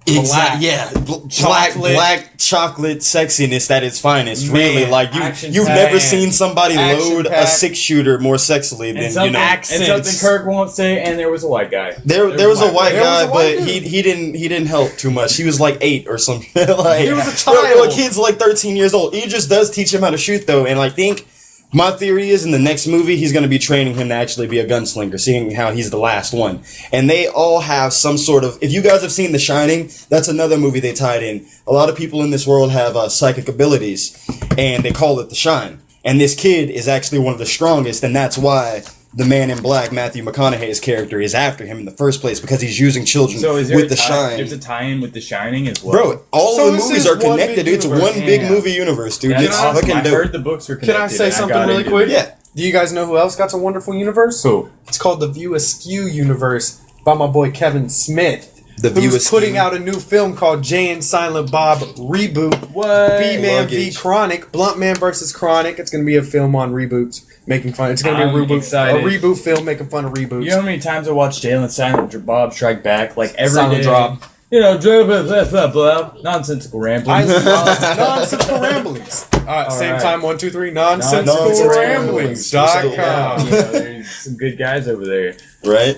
Black. Yeah. Black chocolate sexiness at its finest. Really, Man, like, you've never seen somebody load a 6-shooter more sexily than, you know... And something Kirk won't say, and there was a white guy. There was a white guy, but dude. he didn't help too much. He was like 8 or something. Like, He was a child. The kid's like 13 years old. Idris does teach him how to shoot though, and I think my theory is in the next movie he's going to be training him to actually be a gunslinger, seeing how he's the last one. And they all have some sort of. If you guys have seen The Shining, that's another movie they tied in. A lot of people in this world have psychic abilities, and they call it the Shine. And this kid is actually one of the strongest, and that's why the Man in Black, Matthew McConaughey's character, is after him in the first place, because he's using children So is there with a the Shine. There's a tie-in with The Shining as well. Bro, all So of the this movies is are one connected. big It's universe. one big Yeah. movie universe, dude. That's It's awesome. fucking I dope. heard the books were connected. Can I say and something got really into quick? it. Yeah. Do you guys know who else got a wonderful universe? Who? It's called the View Askew universe by my boy Kevin Smith. The View who's Askew. putting out a new film called Jay and Silent Bob Reboot. What? B-Man v Luggage. Chronic. Blunt Man versus Chronic. It's going to be a film on reboots. Making fun. It's going to be a I'm reboot. excited. A reboot film making fun of reboots. You know how many times I watched Jay and Silent Bob Strike Back? Like every Silent day. Drop. You know, blah, blah, blah, blah, nonsensical ramblings. Nonsensical Ramblings. Same right. time, 1, 2, 3. Nonsensicalramblings.com. You know, there's some good guys over there. Right?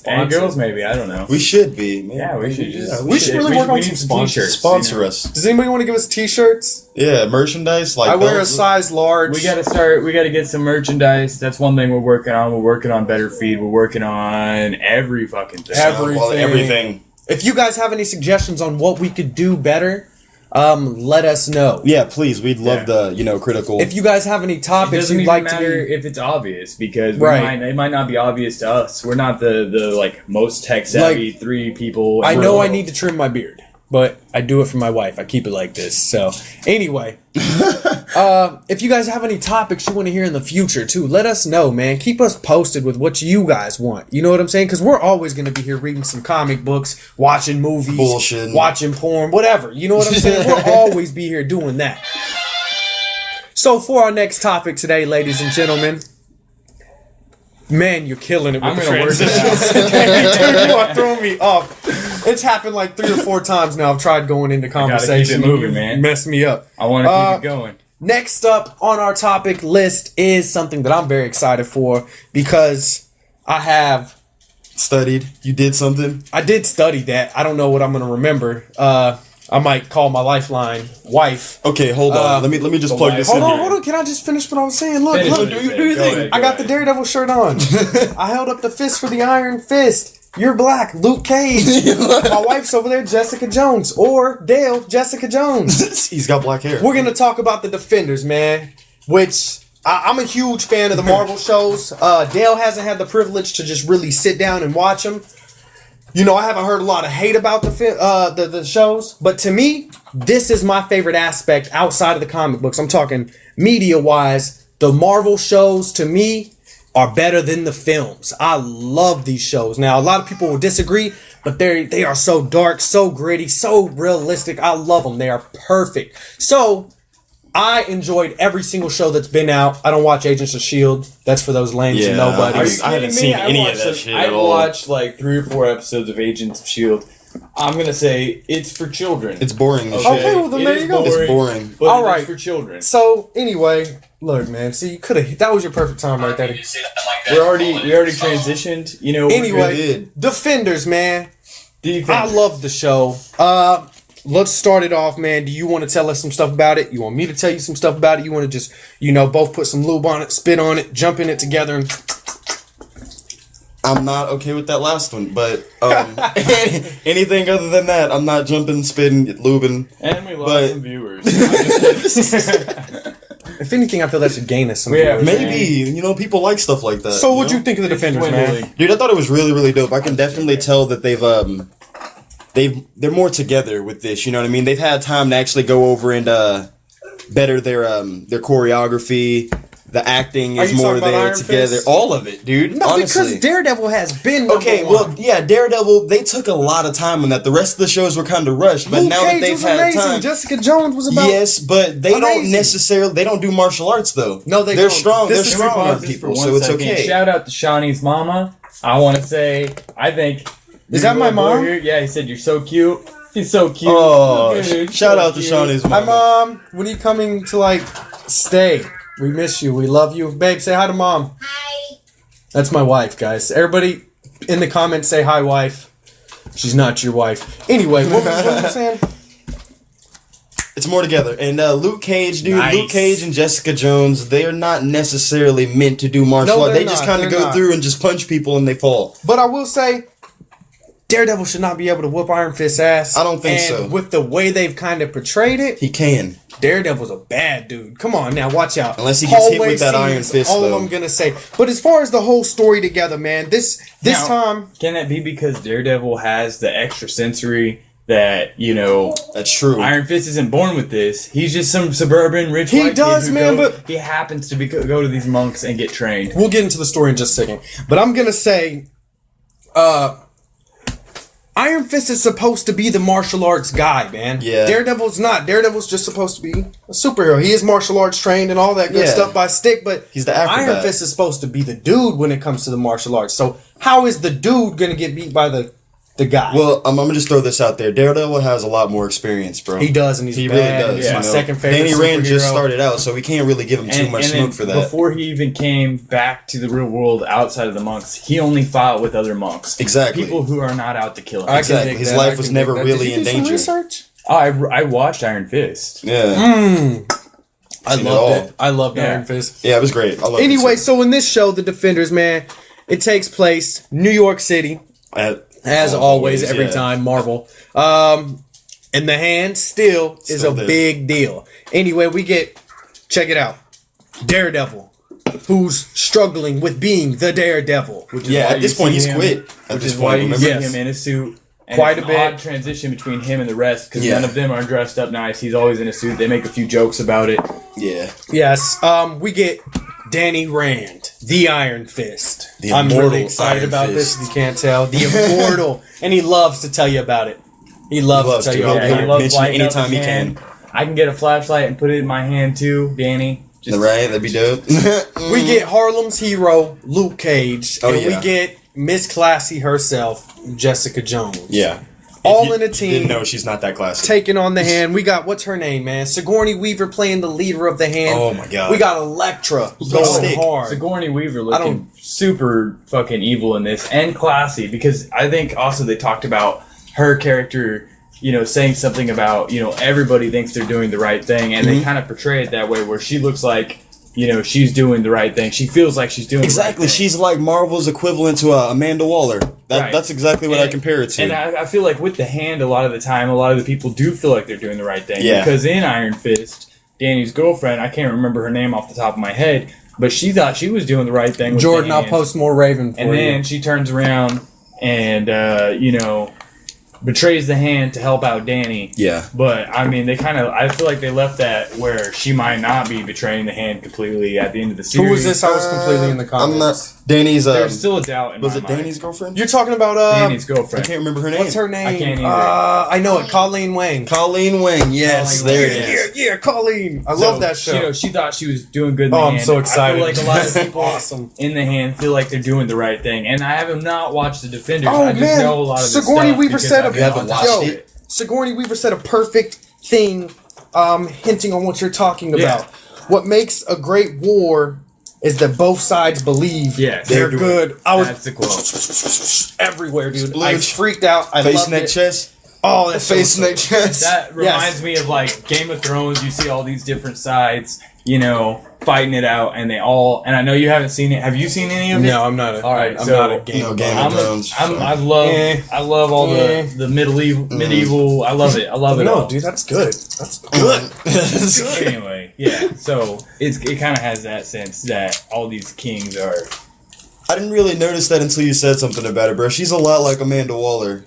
And girls, maybe. I don't know. We should be. Man. Yeah, we should just. We should really work on need some sponsors. t-shirts, Sponsor you know. us. Does anybody want to give us t-shirts? Yeah, merchandise. Like I wear a belts. size large. We gotta start. We gotta get some merchandise. That's one thing we're working on. We're working on better feed. We're working on every fucking thing. Everything. If you guys have any suggestions on what we could do better, let us know. Yeah, please. We'd love Yeah. the critical. If you guys have any It topics doesn't you'd even like to matter be, if it's obvious because Right. it might not be obvious to us. We're not the like most tech savvy 3 people. in I the know I world. need to trim my beard, but I do it for my wife. I keep it like this. So anyway, if you guys have any topics you want to hear in the future too, let us know, man. Keep us posted with what you guys want. You know what I'm saying? Because we're always going to be here reading some comic books, watching movies, Bullshitting. watching porn, whatever. You know what I'm saying? We'll always be here doing that. So for our next topic today, ladies and gentlemen. Man, you're killing it with I'm the gonna work it transitions. Dude, you are throwing me off. It's happened like 3 or 4 times now. I've tried going into conversation. keep it moving, and you man. Messed me up. I want to keep it going. Next up on our topic list is something that I'm very excited for because I have studied. You did something. I did study that. I don't know what I'm gonna remember. I might call my lifeline wife. Okay, hold on. Let me just plug this in Hold on, here. hold on. Can I just finish what I was saying? Look, Finish look. what Do you're your saying. Go thing. ahead, I go got the ahead. Daredevil shirt on. I held up the fist for the Iron Fist. You're black, Luke Cage. My wife's over there, Jessica Jones, or Dale, Jessica Jones. He's got black hair. We're gonna talk about the Defenders, man. Which I'm a huge fan of the Marvel shows. Dale hasn't had the privilege to just really sit down and watch them. You know, I haven't heard a lot of hate about the shows, but to me, this is my favorite aspect outside of the comic books. I'm talking media-wise. The Marvel shows, to me, are better than the films. I love these shows. Now, a lot of people will disagree, but they are so dark, so gritty, so realistic. I love them. They are perfect. So, I enjoyed every single show that's been out. I don't watch Agents of S.H.I.E.L.D. That's for those lames and Yeah, nobodies. I haven't seen any of that shit at I all. watched like 3 or 4 episodes of Agents of S.H.I.E.L.D. I'm going to say it's for children. It's boring. as Okay, shit. well, then It there is you go. It's boring. But All it is right. for children. So, anyway, look, man. See, you could have. That was your perfect time right there. We already transitioned. You know. Anyway, did. Defenders, man. do you think? I love the show. Let's start it off, man. Do you want to tell us some stuff about it? You want me to tell you some stuff about it? You want to just, both put some lube on it, spit on it, jump in it together, and I'm not okay with that last one, but anything other than that, I'm not jumping, spitting, lubing. And we lost some viewers. If anything, I feel that should gain us some Yeah, viewers. Maybe, people like stuff like that. So what'd you think of the Defenders, man? Dude, I thought it was really, really dope. I can definitely tell that they're more together with this, you know what I mean? They've had time to actually go over and better their choreography. The acting Are is you more talking about there Iron together. Fist? All of it, dude. No, honestly. because Daredevil has been Okay, number one. well, yeah, Daredevil, they took a lot of time on that. The rest of the shows were kind of rushed, but Luke now Cage that they've was had amazing. time. Jessica Jones was about Yes, but they don't amazing. necessarily, they don't do martial arts, though. No, they They're don't. strong. This They're is strong Pause this people, for so one it's second. okay. Shout out to Shawnee's mama. I want to say, I think. Is that my your boy mom? here- Yeah, he said you're so cute. He's so cute. Oh, Dude, shout so out to cute. Shawnee's Hi, mom. Mom. When are you coming to, stay? We miss you. We love you. Babe, say hi to Mom. Hi. That's my wife, guys. Everybody in the comments say hi, wife. She's not your wife. Anyway, what was you saying? It's more together. And Luke Cage, dude, Nice. Luke Cage and Jessica Jones, they are not necessarily meant to do martial No, arts. they're They just not. kind of They're go not. through and just punch people and they fall. But I will say, Daredevil should not be able to whoop Iron Fist's ass. I don't think and so. With the way they've kind of portrayed it, He can. Daredevil's a bad dude. Come on now, watch out. Unless he gets hit Hallway with that Iron scenes, Fist, all though. I'm gonna say. But as far as the whole story together, man, this Now, time, Can that be because Daredevil has the extra sensory that, That's true. Iron Fist isn't born with this. He's just some suburban rich He white kid does, who man, but- he happens to go to these monks and get trained. we'll get into the story in just a second. But I'm gonna say, Iron Fist is supposed to be the martial arts guy, man. Yeah. Daredevil's not. Daredevil's just supposed to be a superhero. He is martial arts trained and all that good Yeah. stuff by stick, but He's the acrobat. Iron Fist is supposed to be the dude when it comes to the martial arts. So how is the dude gonna get beat by the guy? Well, I'm gonna just throw this out there. Daredevil has a lot more experience, bro. he does, and he's He bad. really does. He's Yeah. my you know? second favorite. Danny Rand just superhero. started out, so we can't really give him too much then smoke for that. Before he even came back to the real world outside of the monks, he only fought with other monks. Exactly. People who are not out to kill him. I can Exactly. dig His that. life I was can never dig that. really Did you in do some danger. research? I watched Iron Fist. Yeah. I Seen it loved all. it. I loved Yeah. Iron Fist. Yeah, it was great. I love it Anyway, too. so in this show, The Defenders, man, it takes place New York City, as always, every yeah. time, Marvel. And the hand still is Still a there. big deal. Anyway, check it out, Daredevil, who's struggling with being the Daredevil. Which is Yeah, why at you this point, see he's him- quit. At Which this is why point, you remember? see Yes. him in a suit. And Quite it's a bit. an odd transition between him and the rest because Yeah. none of them are dressed up nice. He's always in a suit. They make a few jokes about it. Yeah. Yes, we get Danny Rand, the Iron Fist. The I'm immortal really excited Iron about Fist. this. If you can't tell, the immortal, and he loves to tell you about it. He loves, loves to tell to. you He'll about be he it. loves mention it lighting up anytime his he hand. can. I can get a flashlight and put it in my hand too, Danny. Just Right? That'd be dope. We get Harlem's hero, Luke Cage, Oh, and yeah. we get Miss Classy herself, Jessica Jones. Yeah. All If you in a team. Didn't know she's not that classy. Taking on the hand. We got, what's her name, man? Sigourney Weaver playing the leader of the hand. Oh my god. We got Elektra got going stick. hard. Sigourney Weaver I looking don't- super fucking evil in this and classy because I think also they talked about her character, saying something about, everybody thinks they're doing the right thing and they kind of portray it that way where she looks like, she's doing the right thing. She feels like she's doing Exactly. the right thing. She's like Marvel's equivalent to Amanda Waller. Right. That's exactly what I compare it to. And I feel like with the hand, a lot of the time, a lot of the people do feel like they're doing the right thing. Yeah. Because in Iron Fist, Danny's girlfriend, I can't remember her name off the top of my head, but she thought she was doing the right thing with Jordan, the I'll hand. post more Raven for And you. then she turns around and, betrays the hand to help out Danny. yeah. But, I mean, I feel like they left that where she might not be betraying the hand completely at the end of the series. Who was this? I was completely in the comments. I'm not. Danny's. There's still a doubt in was my it mind. Danny's girlfriend? You're talking about Danny's I girlfriend. can't remember her name. what's her name? I can't either. I know it. Colleen Wang. Colleen Wing. Yes, Colleen there Wing, it is. Yeah, Colleen. I So, love that show. She thought she was doing good in the Oh, hand. I'm so excited. I feel like a lot of people Awesome. in the hand feel like they're doing the right thing. And I have not watched The Defenders. Oh, I just man. know a lot of this Sigourney stuff Weaver because said I've a- been You haven't on watched top of it? Sigourney Weaver said a perfect thing, hinting on what you're talking Yeah. about. What makes a great war is that both sides believe they're good. I was That's the quote. everywhere, dude. I freaked out. I Face loved neck it. chest. Oh, that's Face neck chest. That reminds me of like Game of Thrones. You see all these different sides, you know, fighting it out, and I know you haven't seen it. Have you seen any of it? No, I'm not. All right, I'm so not a Game of Thrones. I love all the medieval. I love it. No, dude, that's good. That's good. Anyway, yeah. So it kind of has that sense that all these kings are. I didn't really notice that until you said something about it, bro. She's a lot like Amanda Waller.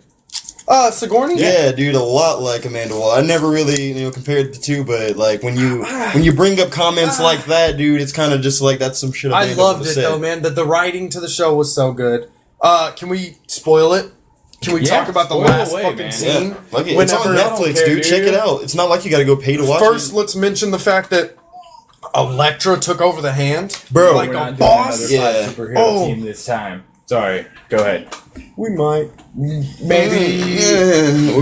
Sigourney? Yeah, dude, a lot like Amanda Waller. I never really, compared the two, but like when you bring up comments like that, dude, it's kind of just like that's some shit. I loved it though, man. The writing to the show was so good. Can we spoil it? Can we talk about the last fucking scene? Yeah. Like it's on Netflix, dude. Check it out. It's not like you got to go pay to watch it. First, let's mention the fact that Elektra took over the hand, bro. like a boss. Yeah. Superhero team this time. Sorry, go ahead. We might. Maybe.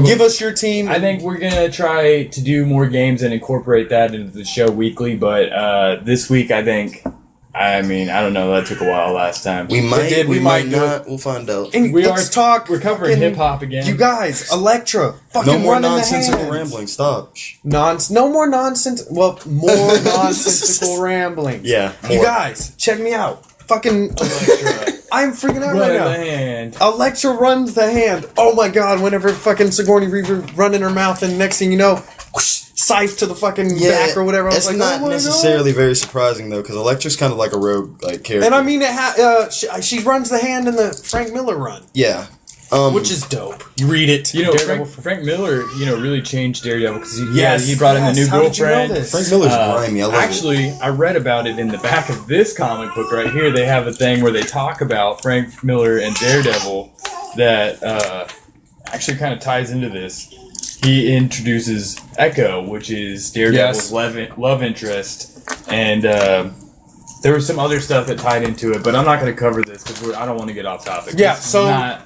Give us your team. I think we're going to try to do more games and incorporate that into the show weekly, but this week I don't know, that took a while last time. We might not. We'll find out. And we're covering hip-hop again. You guys, Elektra, fucking no more running nonsensical the hands. rambling. Stop. No more nonsense. Well, more nonsensical rambling. Yeah. You guys, check me out. Fucking Elektra. I'm freaking out right now. Hand. Elektra runs the hand. Oh my god, whenever fucking Sigourney Weaver run in her mouth and next thing you know, whoosh, scythe to the fucking back or whatever. It's not necessarily very surprising though, because Elektra's kind of like a rogue character. And I mean, she runs the hand in the Frank Miller run. Yeah. Which is dope. You read it. You know, Frank Miller, really changed Daredevil because he brought in the new girlfriend. Frank Miller's grimy. I love actually, I read about it in the back of this comic book right here. They have a thing where they talk about Frank Miller and Daredevil that actually kind of ties into this. He introduces Echo, which is Daredevil's love interest, and there was some other stuff that tied into it, but I'm not going to cover this because I don't want to get off topic. Yeah,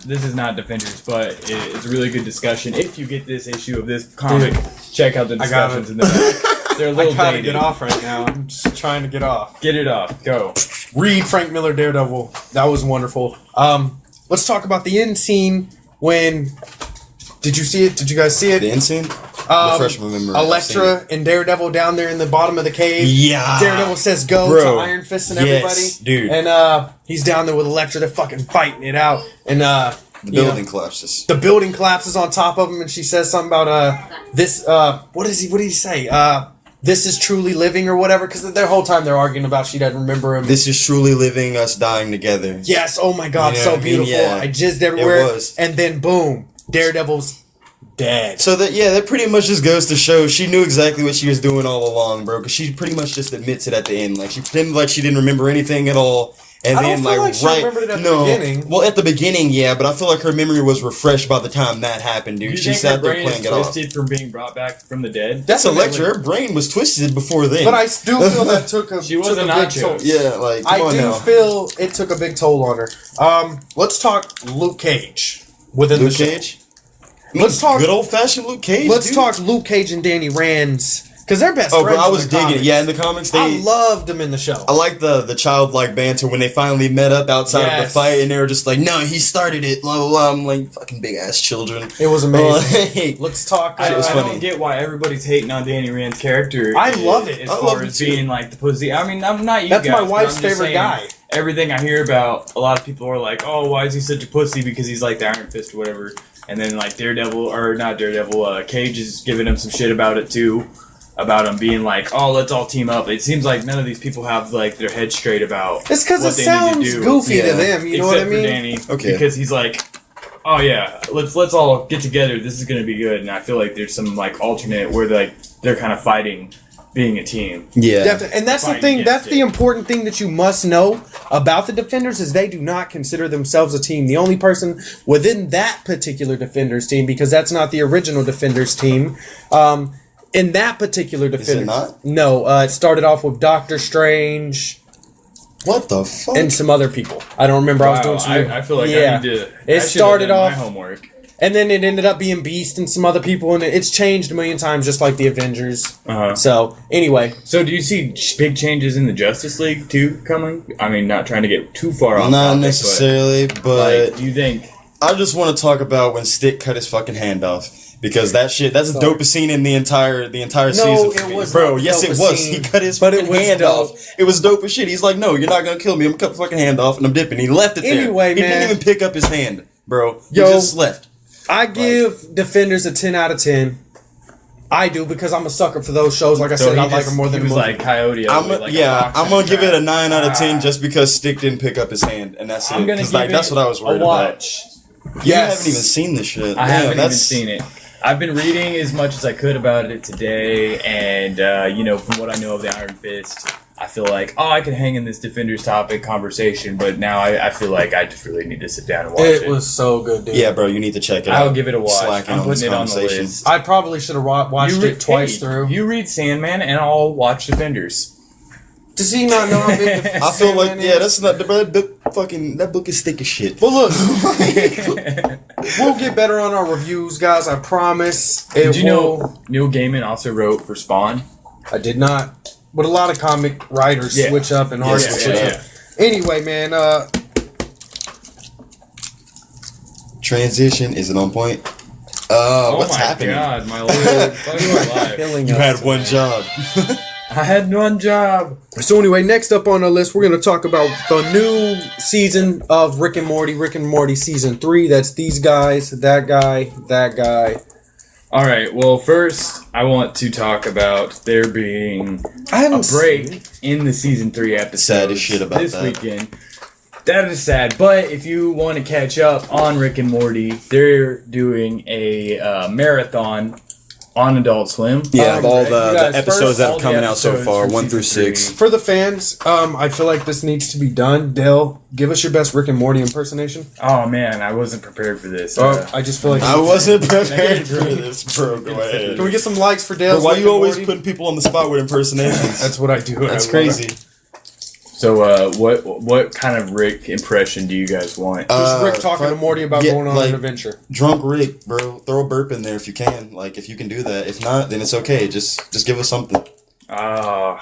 this is not Defenders, but it's a really good discussion. If you get this issue of this comic, check out the discussions in the back. They're a little dated. Get off right now. I'm just trying to get off. Get it off. Go. Read Frank Miller Daredevil. That was wonderful. Let's talk about the end scene when... Did you see it? Did you guys see it? The end scene? Refresh my memory. Elektra and Daredevil down there in the bottom of the cave. Yeah. Daredevil says go to Iron Fist and everybody. Dude. And he's down there with Elektra. They're fucking fighting it out. And the building collapses. The building collapses on top of him, and she says something about this. What did he say? This is truly living or whatever. Because the whole time they're arguing about she doesn't remember him. This is truly living, us dying together. Yes. Oh my God, so beautiful. Yeah. I jizzed everywhere. It was. And then boom, Daredevil's dead. So that pretty much just goes to show she knew exactly what she was doing all along, bro. Because she pretty much just admits it at the end. Like she pretended like she didn't remember anything at all, and I then don't feel like she remembered it at the beginning. Well, at the beginning, yeah, but I feel like her memory was refreshed by the time that happened, dude. She sat there playing it off. Twisted from being brought back from the dead. That's Elektra. Her brain was twisted before then. But I still feel that took a big toll. Yeah, like feel it took a big toll on her. Let's talk Luke Cage within Luke the show. Cage. Let's talk good old fashioned Luke Cage. Let's talk Luke Cage and Danny Rand's because they're best friends. Oh, bro, I was digging comics. it. Yeah, in the comics, I loved them in the show. I like the childlike banter when they finally met up outside of the fight, and they were just like, "No, he started it." Blah blah blah. I'm like, "Fucking big ass children." It was amazing. Let's talk. I don't get why everybody's hating on Danny Rand's character. I love it. As far as being like the pussy. I mean, I'm not you That's guys. My wife's favorite guy. Everything I hear about, a lot of people are like, "Oh, why is he such a pussy?" Because he's like the Iron Fist or whatever. And then like Cage is giving him some shit about it too, about him being like, "Oh, let's all team up." It seems like none of these people have like their head straight about. It's because it sounds goofy to them. You know what I mean? Except for Danny, because he's like, "Oh yeah, let's all get together. This is gonna be good." And I feel like there's some like alternate where they're kind of fighting. Being a team. Yeah. Definitely. And that's the thing, that's the important thing that you must know about the Defenders is they do not consider themselves a team. The only person within that particular Defenders team, because that's not the original Defenders team, in that particular Defenders... Is it not? No, it started off with Doctor Strange... What the fuck? And some other people. I don't remember. Wow, I was doing some... I feel like I need to... It started off... My homework. And then it ended up being Beast and some other people, and it's changed a million times, just like the Avengers. So, anyway. So, do you see big changes in the Justice League, too, coming? I mean, not trying to get too far off Not topic, necessarily, but... like, do you think... I just want to talk about when Stick cut his fucking hand off. Because that's the dopest scene in the entire season for it me. was Bro, not the yes it dopest was. scene, He cut his but it fucking was hand dope. off. It was dope as shit. He's like, no, you're not gonna kill me. I'm gonna cut the fucking hand off and I'm dipping. He left it there. Anyway, he man. didn't even pick up his hand, bro. He Yo. just left. I give Defenders a 10 out of 10. I do, because I'm a sucker for those shows. Like I said, I like them more than he was the movie. like Coyote. I'm gonna give it a 9 out of 10 Ah. just because Stick didn't pick up his hand, and that's I'm it. gonna 'Cause, give like that's it what I was worried a about. watch. You Yes. haven't even seen this shit. I Yeah, haven't even that's- seen it. I've been reading as much as I could about it today, and from what I know of the Iron Fist, I feel like I could hang in this Defenders topic conversation, but now I feel like I just really need to sit down and watch it. It was so good, dude. Yeah, bro, you need to check it out. I'll give it a watch. Slacking I'm on this putting it on the conversation. list. I probably should have watched it twice through. You read Sandman, and I'll watch Defenders. Does he not know how big the I feel like, Sandman yeah, is? that's not the that book is thick as shit. But look, we'll get better on our reviews, guys. I promise. Did you know Neil Gaiman also wrote for Spawn? I did not. But a lot of comic writers Yeah. switch up and artists switch up. Anyway, man, Transition, is it on point? What's happening? God, my Lord, fucking life. killing You us. had one job. I had one job. So anyway, next up on our list, we're going to talk about the new season of Rick and Morty season 3. That's these guys, that guy, that guy. All right. Well, first, I want to talk about there being I a haven't break in the season 3 episode. Sad as shit about this that. weekend. That is sad. But if you want to catch up on Rick and Morty, they're doing a marathon on Adult Swim. Yeah, of all you the guys, episodes first, that all have the coming out so episodes far, from 1 through season 6. For the fans, I feel like this needs to be done. Dale, give us your best Rick and Morty impersonation. Oh man, I wasn't prepared for this. I just feel like I wasn't prepared for this, bro. Go Can ahead. we get some likes for Dale? Bro, why you always putting people on the spot with impersonations? That's what I do. That's I love it. crazy. So, what kind of Rick impression do you guys want? Just Rick talking to Morty about yeah, going on like, an adventure. Drunk Rick, bro. Throw a burp in there if you can. Like, if you can do that. If not, then it's okay. Just give us something. Oh,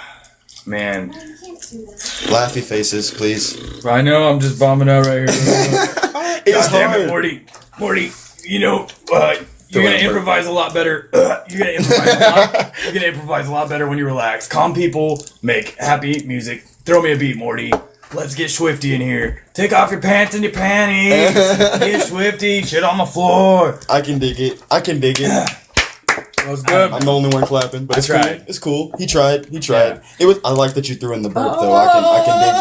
man. Laughy faces, please. I know I'm just bombing out right here. It's God damn it, hard. Morty, you're Throw gonna a burp. improvise a lot better. You're gonna improvise a lot. You're gonna improvise a lot better when you relax. Calm people, make happy music. Throw me a beat, Morty. Let's get Swifty in here. Take off your pants and your panties. Get Swifty. Shit on the floor. I can dig it. That was good. I'm the only one clapping, but I it's cool. tried. It's cool. He tried. Yeah. It was. I like that you threw in the burp though. I can dig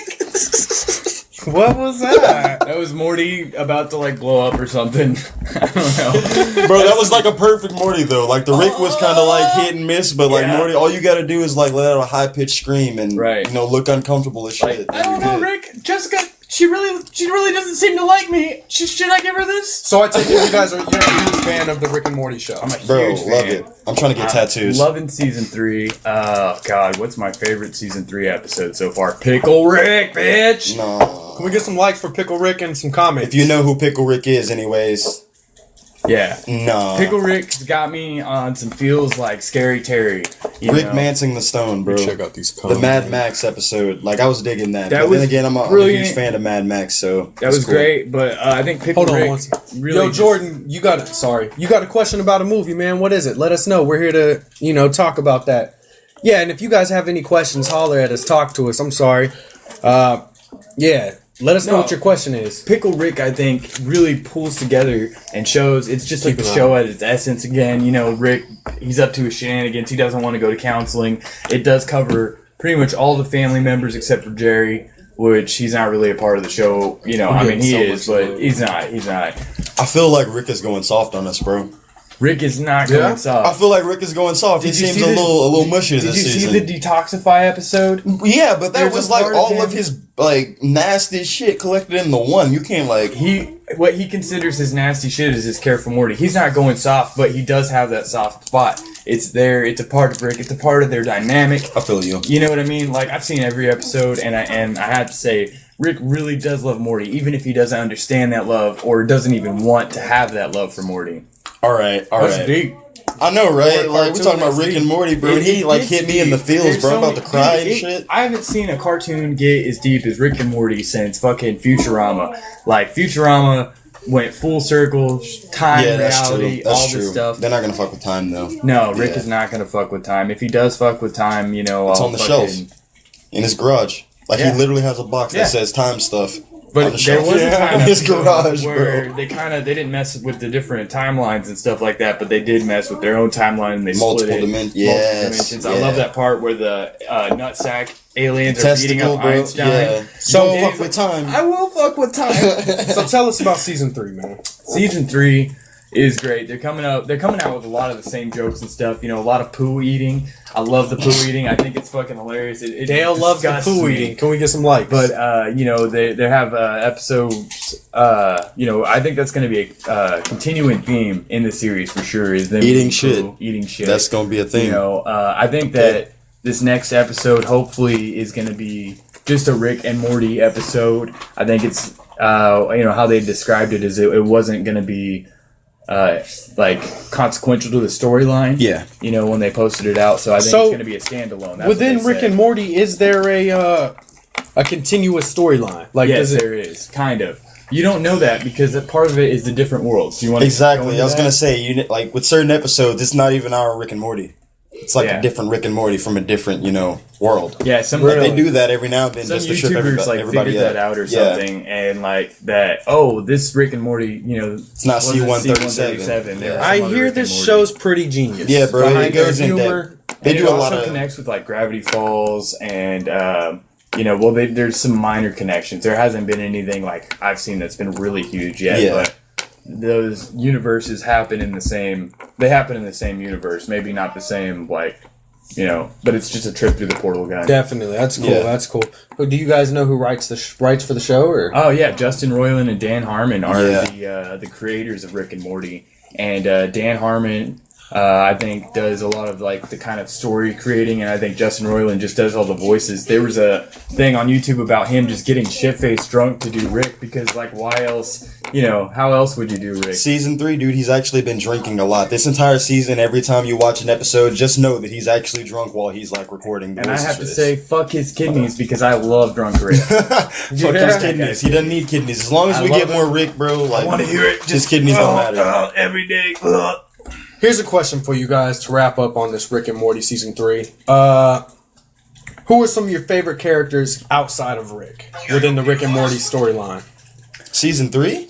that. What was that? That was Morty about to blow up or something. I don't know. Bro, that was like a perfect Morty though. Like the Rick was kind of like hit and miss, but like Yeah. Morty, all you gotta do is like let out a high pitched scream and Right. look uncomfortable as shit. I don't know, Rick. Jessica, she really doesn't seem to like me. Should I give her this? So I take it you guys you're a huge fan of the Rick and Morty show. I'm a Bro, huge love fan. it. I'm trying to get tattoos. Loving season 3. God, what's my favorite season 3 episode so far? Pickle Rick, bitch. No. Can we get some likes for Pickle Rick and some comments? If you know who Pickle Rick is, anyways, Yeah. no. Pickle Rick's got me on some feels like Scary Terry. You Rick know? Mansing the Stone, bro. check out these The comments. Mad Max episode, like I was digging that. That But was then again, I'm a brilliant. huge fan of Mad Max, so That it's was cool. great, but I think Pickle Hold on Rick one second. really Yo, just- Jordan, you got a question about a movie, man. What is it? Let us know. We're here to, talk about that. Yeah, and if you guys have any questions, holler at us, talk to us. I'm sorry. Yeah, let us know No. what your question is. Pickle Rick, I think, really pulls together and shows it's just like Keep the an show at its essence again. Rick, he's up to his shenanigans. He doesn't want to go to counseling. It does cover pretty much all the family members except for Jerry, which he's not really a part of the show. He getting so is, much but love. he's not. I feel like Rick is going soft on us, bro. Rick is not Yeah? going soft. I feel like Rick is going soft. He Did you seems see a the- little mushy Did this you season. see the Detoxify episode? Yeah, but that There's was a like part of all him- of his like nasty shit collected in the one. You can't like. What he considers his nasty shit is his care for Morty. He's not going soft, but he does have that soft spot. It's there. It's a part of Rick. It's a part of their dynamic. I feel you. You know what I mean? Like I've seen every episode, and I had to say Rick really does love Morty, even if he doesn't understand that love or doesn't even want to have that love for Morty. All right. That's deep. I know, right? Like, we're talking about that's Rick deep. and Morty, bro. And he, like, hit me in the feels, bro. I'm about to cry and shit. I haven't seen a cartoon get as deep as Rick and Morty since fucking Futurama. Like, Futurama went full circle, time, reality, all this stuff. They're not gonna fuck with time, though. No, Rick is not gonna fuck with time. If he does fuck with time, you know, it's on the shelf in his garage. Like, he literally has a box that says time stuff. But there was a time in his garage, where bro. they didn't mess with the different timelines and stuff like that, but they did mess with their own timeline and they split it. Multiple dimensions. I love that part where the nutsack aliens are beating Testicle, up bro. Einstein. Yeah. So Don't fuck with time. I will fuck with time. So tell us about season 3, man. Season 3 is great. They're coming out with a lot of the same jokes and stuff. You know, a lot of poo eating. I love the poo eating. I think it's fucking hilarious. Dale loves the poo eating. Can we get some likes? But you know, they have episodes. You know, I think that's going to be a continuing theme in the series for sure. Is them Eating shit. Eating shit. That's gonna be a thing. You know, I think that this next episode hopefully is going to be just a Rick and Morty episode. I think it's you know how they described it is it wasn't going to be like consequential to the storyline. Yeah. You know, when they posted it out, so I think it's going to be a standalone. That's within what they Rick said. and Morty, is there a continuous storyline? Like, Yes, there is kind of. You don't know that because a part of it is the different worlds. Do you want Exactly. I was gonna say, like with certain episodes, it's not even our Rick and Morty. It's like a different Rick and Morty from a different, you know, world. Yeah, some Like, they do that every now and then some just to trip YouTubers like everybody figured up. that out or something, and like that. Oh, this Rick and Morty, you know, It's not C-137. There was I some other hear Rick and this Morty. show's pretty genius. Yeah, bro. Behind It goes their in humor. depth. They And do it a lot also of connects with like Gravity Falls and you know, well, there's some minor connections. There hasn't been anything like I've seen that's been really huge yet, Yeah. but those universes happen in the same. They happen in the same universe, maybe not the same, like, you know, but it's just a trip through the portal gun. Definitely, that's cool. Yeah. That's cool. But do you guys know who writes for the show? Or Oh yeah, Justin Roiland and Dan Harmon are Yeah. the creators of Rick and Morty, and Dan Harmon I think does a lot of like the kind of story creating, and I think Justin Roiland just does all the voices. There was a thing on YouTube about him just getting shit-faced drunk to do Rick because like why else? You know, how else would you do Rick? Season 3, dude, he's actually been drinking a lot. This entire season, every time you watch an episode, just know that he's actually drunk while he's like recording the And I voices have for to this. say, fuck his kidneys because I love drunk Rick. Fuck his kidneys. He doesn't need kidneys. As long as I we love get it. more Rick, bro, like, I want to hear it. his kidneys don't matter. Every day. here's a question for you guys to wrap up on this Rick and Morty season 3. Who are some of your favorite characters outside of Rick within the Rick and Morty storyline? Season 3?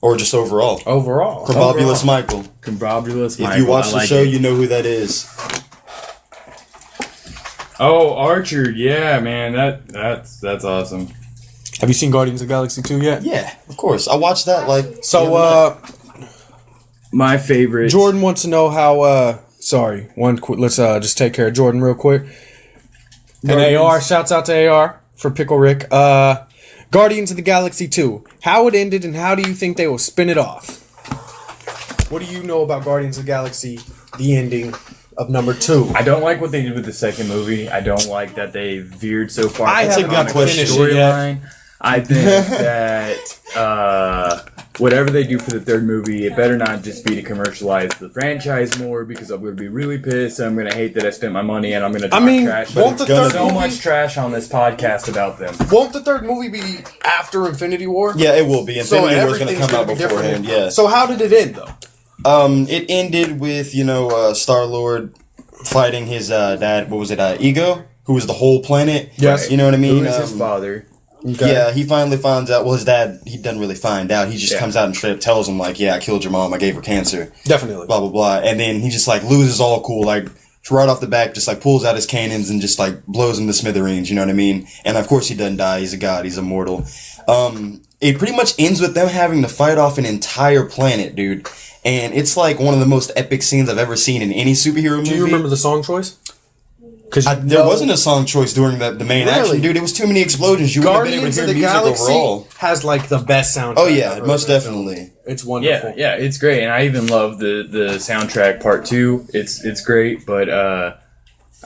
Or just overall? Overall, Probobulous Michael. Combobulous If you watch the show, you know who that is. Oh, Archer, yeah, man, that's awesome. Have you seen Guardians of the Galaxy 2 yet? Yeah, of course. I watched that like. So, My favorite. Jordan wants to know how. Sorry, let's just take care of Jordan real quick. And Guardians. AR, shouts out to AR for Pickle Rick. Guardians of the Galaxy 2. How it ended and how do you think they will spin it off? What do you know about Guardians of the Galaxy, the ending of number 2? I don't like what they did with the second movie. I don't like that they veered so far. I from haven't the got to comic finish it yet. storyline. I think that whatever they do for the third movie, it better not just be to commercialize the franchise more because I'm going to be really pissed. I'm going to hate that I spent my money and I'm going to talk trash. won't the gonna third So movie, much trash on this podcast about them. won't the third movie be after Infinity War? Yeah, it will be. So Infinity War's going to everything's come out gonna be different. beforehand. Yeah. So how did it end though? It ended with Star-Lord fighting his dad. What was it? Ego, who was the whole planet. Yes. You know what I mean? Who is his father? Okay. Yeah, he finally finds out. Well, his dad, he doesn't really find out. He just comes out and straight up tells him, like, yeah, I killed your mom. I gave her cancer. Definitely. Blah, blah, blah. And then he just, like, loses all cool. Like, right off the bat, just, like, pulls out his cannons and just, like, blows him to smithereens. You know what I mean? And, of course, he doesn't die. He's a god. He's immortal. It pretty much ends with them having to fight off an entire planet, dude. And it's, like, one of the most epic scenes I've ever seen in any superhero movie. Do you remember the song choice? Because There wasn't a song choice during the main action, dude. It was too many explosions. You wouldn't have been able Guardians to of hear the music Galaxy overall. has like the best soundtrack. Oh yeah, ever most in a film. definitely. It's wonderful. Yeah, it's great, and I even love the soundtrack part 2. It's great, but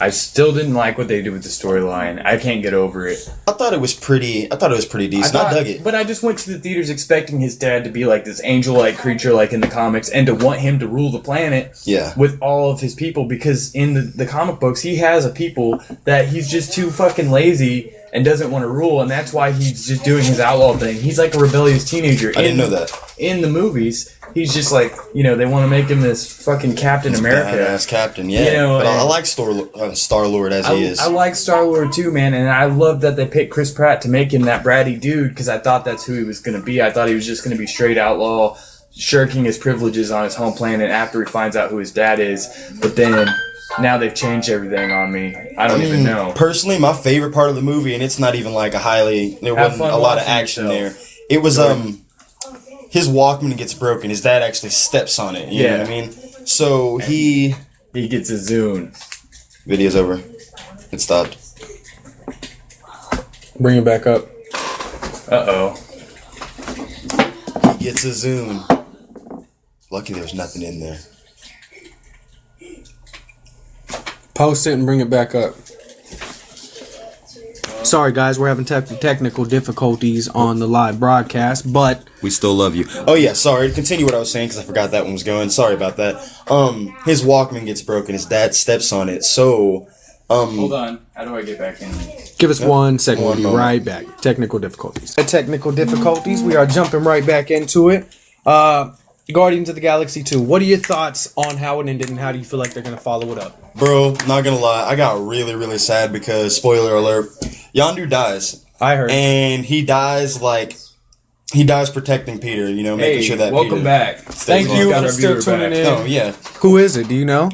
I still didn't like what they did with the storyline. I can't get over it. I thought it was pretty decent. I dug it. But I just went to the theaters expecting his dad to be like this angel-like creature like in the comics and to want him to rule the planet with all of his people, because in the comic books he has a people that he's just too fucking lazy and doesn't want to rule, and that's why he's just doing his outlaw thing. He's like a rebellious teenager. I didn't know that. In the movies, he's just like, they want to make him this fucking Captain America. Badass captain, yeah. But I like Star-Lord as he is. I like Star-Lord too, man, and I love that they picked Chris Pratt to make him that bratty dude, because I thought that's who he was going to be. I thought he was just going to be straight outlaw, shirking his privileges on his home planet after he finds out who his dad is, but then... Now they've changed everything on me. I don't even know. Personally, my favorite part of the movie, and it's not even like there wasn't a lot of action there. It was his Walkman gets broken. His dad actually steps on it. You know what I mean? So he gets a Zune. Video's over. It stopped. Bring it back up. Uh-oh. He gets a Zune. Lucky there's nothing in there. Post it and bring it back up. Sorry, guys, we're having technical difficulties on the live broadcast, but we still love you. Oh yeah, sorry. Continue what I was saying because I forgot that one was going. Sorry about that. His Walkman gets broken. His dad steps on it. So, hold on. How do I get back in? Give us 1 second. We'll be right back. Technical difficulties. We are jumping right back into it. Guardians of the Galaxy 2. What are your thoughts on how it ended, and how do you feel like they're going to follow it up? Bro, not gonna lie, I got really, really sad because, spoiler alert, Yondu dies. I heard. And he dies protecting Peter, making sure that welcome Peter... back. Thank you for still tuning in. Oh, yeah. Who is it? Do you know?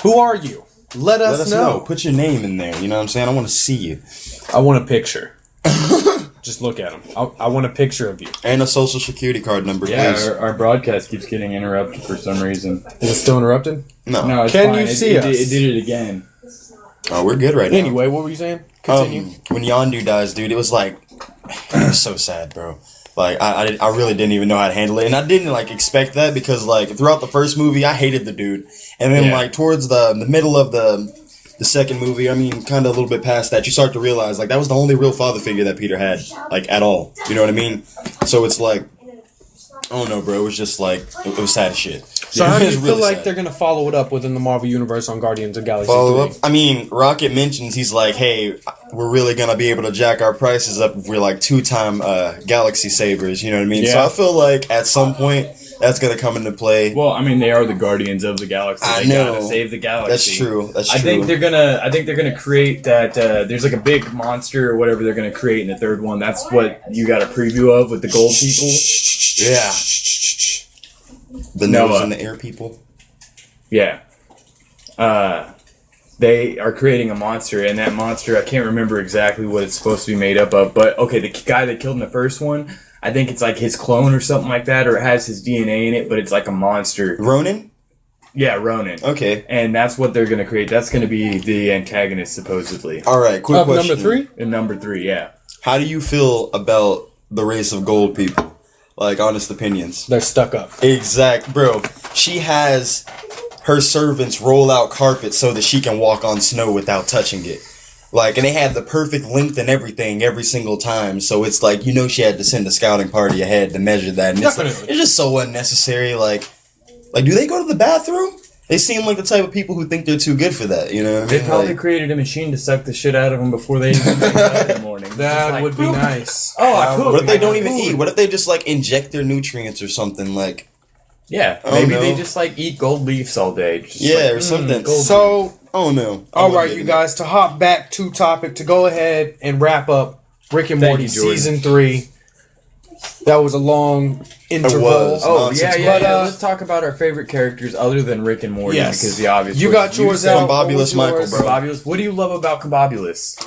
Who are you? Let us know. Put your name in there, you know what I'm saying? I want to see you. I want a picture. Just look at him. I want a picture of you. And a social security card number, please. Yeah, our broadcast keeps getting interrupted for some reason. Is it still interrupted? No, it's Can fine. you see us? It did it again. Oh, we're good right now. Anyway, what were you saying? Continue. When Yondu dies, dude, it was like... It was so sad, bro. Like, I really didn't even know how to handle it. And I didn't, expect that because, throughout the first movie, I hated the dude. And then, towards the middle of the second movie, I mean, kind of a little bit past that, you start to realize, that was the only real father figure that Peter had, at all. You know what I mean? So it's like, oh no, bro, it was just it was sad as shit. So how do you feel like they're going to follow it up within the Marvel Universe on Guardians of the Galaxy 3? Follow up? I mean, Rocket mentions, he's like, hey, we're really going to be able to jack our prices up if we're 2-time Galaxy Savers, you know what I mean? Yeah. So I feel like at some point, that's going to come into play. Well, I mean, they are the Guardians of the Galaxy. They gotta save the galaxy. That's true. I think they're gonna create that. There's a big monster or whatever they're gonna create in the third one. That's what you got a preview of with the gold people. Yeah. The nose and the air people. Yeah. They are creating a monster, and that monster, I can't remember exactly what it's supposed to be made up of, but okay, the guy they killed in the first one, I think it's his clone or something like that, or it has his DNA in it, but it's a monster. Ronan? Yeah, Ronan. Okay. And that's what they're going to create. That's going to be the antagonist, supposedly. All right, quick question. Number 3? In number 3, yeah. How do you feel about the race of gold people? Honest opinions. They're stuck up. Exact. Bro, she has her servants roll out carpet so that she can walk on snow without touching it. And they had the perfect length and everything every single time. So it's she had to send a scouting party ahead to measure that. And it's just so unnecessary. Do they go to the bathroom? They seem like the type of people who think they're too good for that. You know what I mean? They probably created a machine to suck the shit out of them before they even wake up in the morning. That would be nice. Oh, I could. What if they don't even eat? What if they just inject their nutrients or something Yeah, maybe they just eat gold leaves all day. Just or something. So... Oh no! All right, you guys. To hop back to topic, to go ahead and wrap up Rick and Morty season 3. That was a long interval. Oh yeah. Let's talk about our favorite characters other than Rick and Morty, because the obvious. You got yours out. Combobulous Michael, bro. Combobulous. What do you love about Combobulous?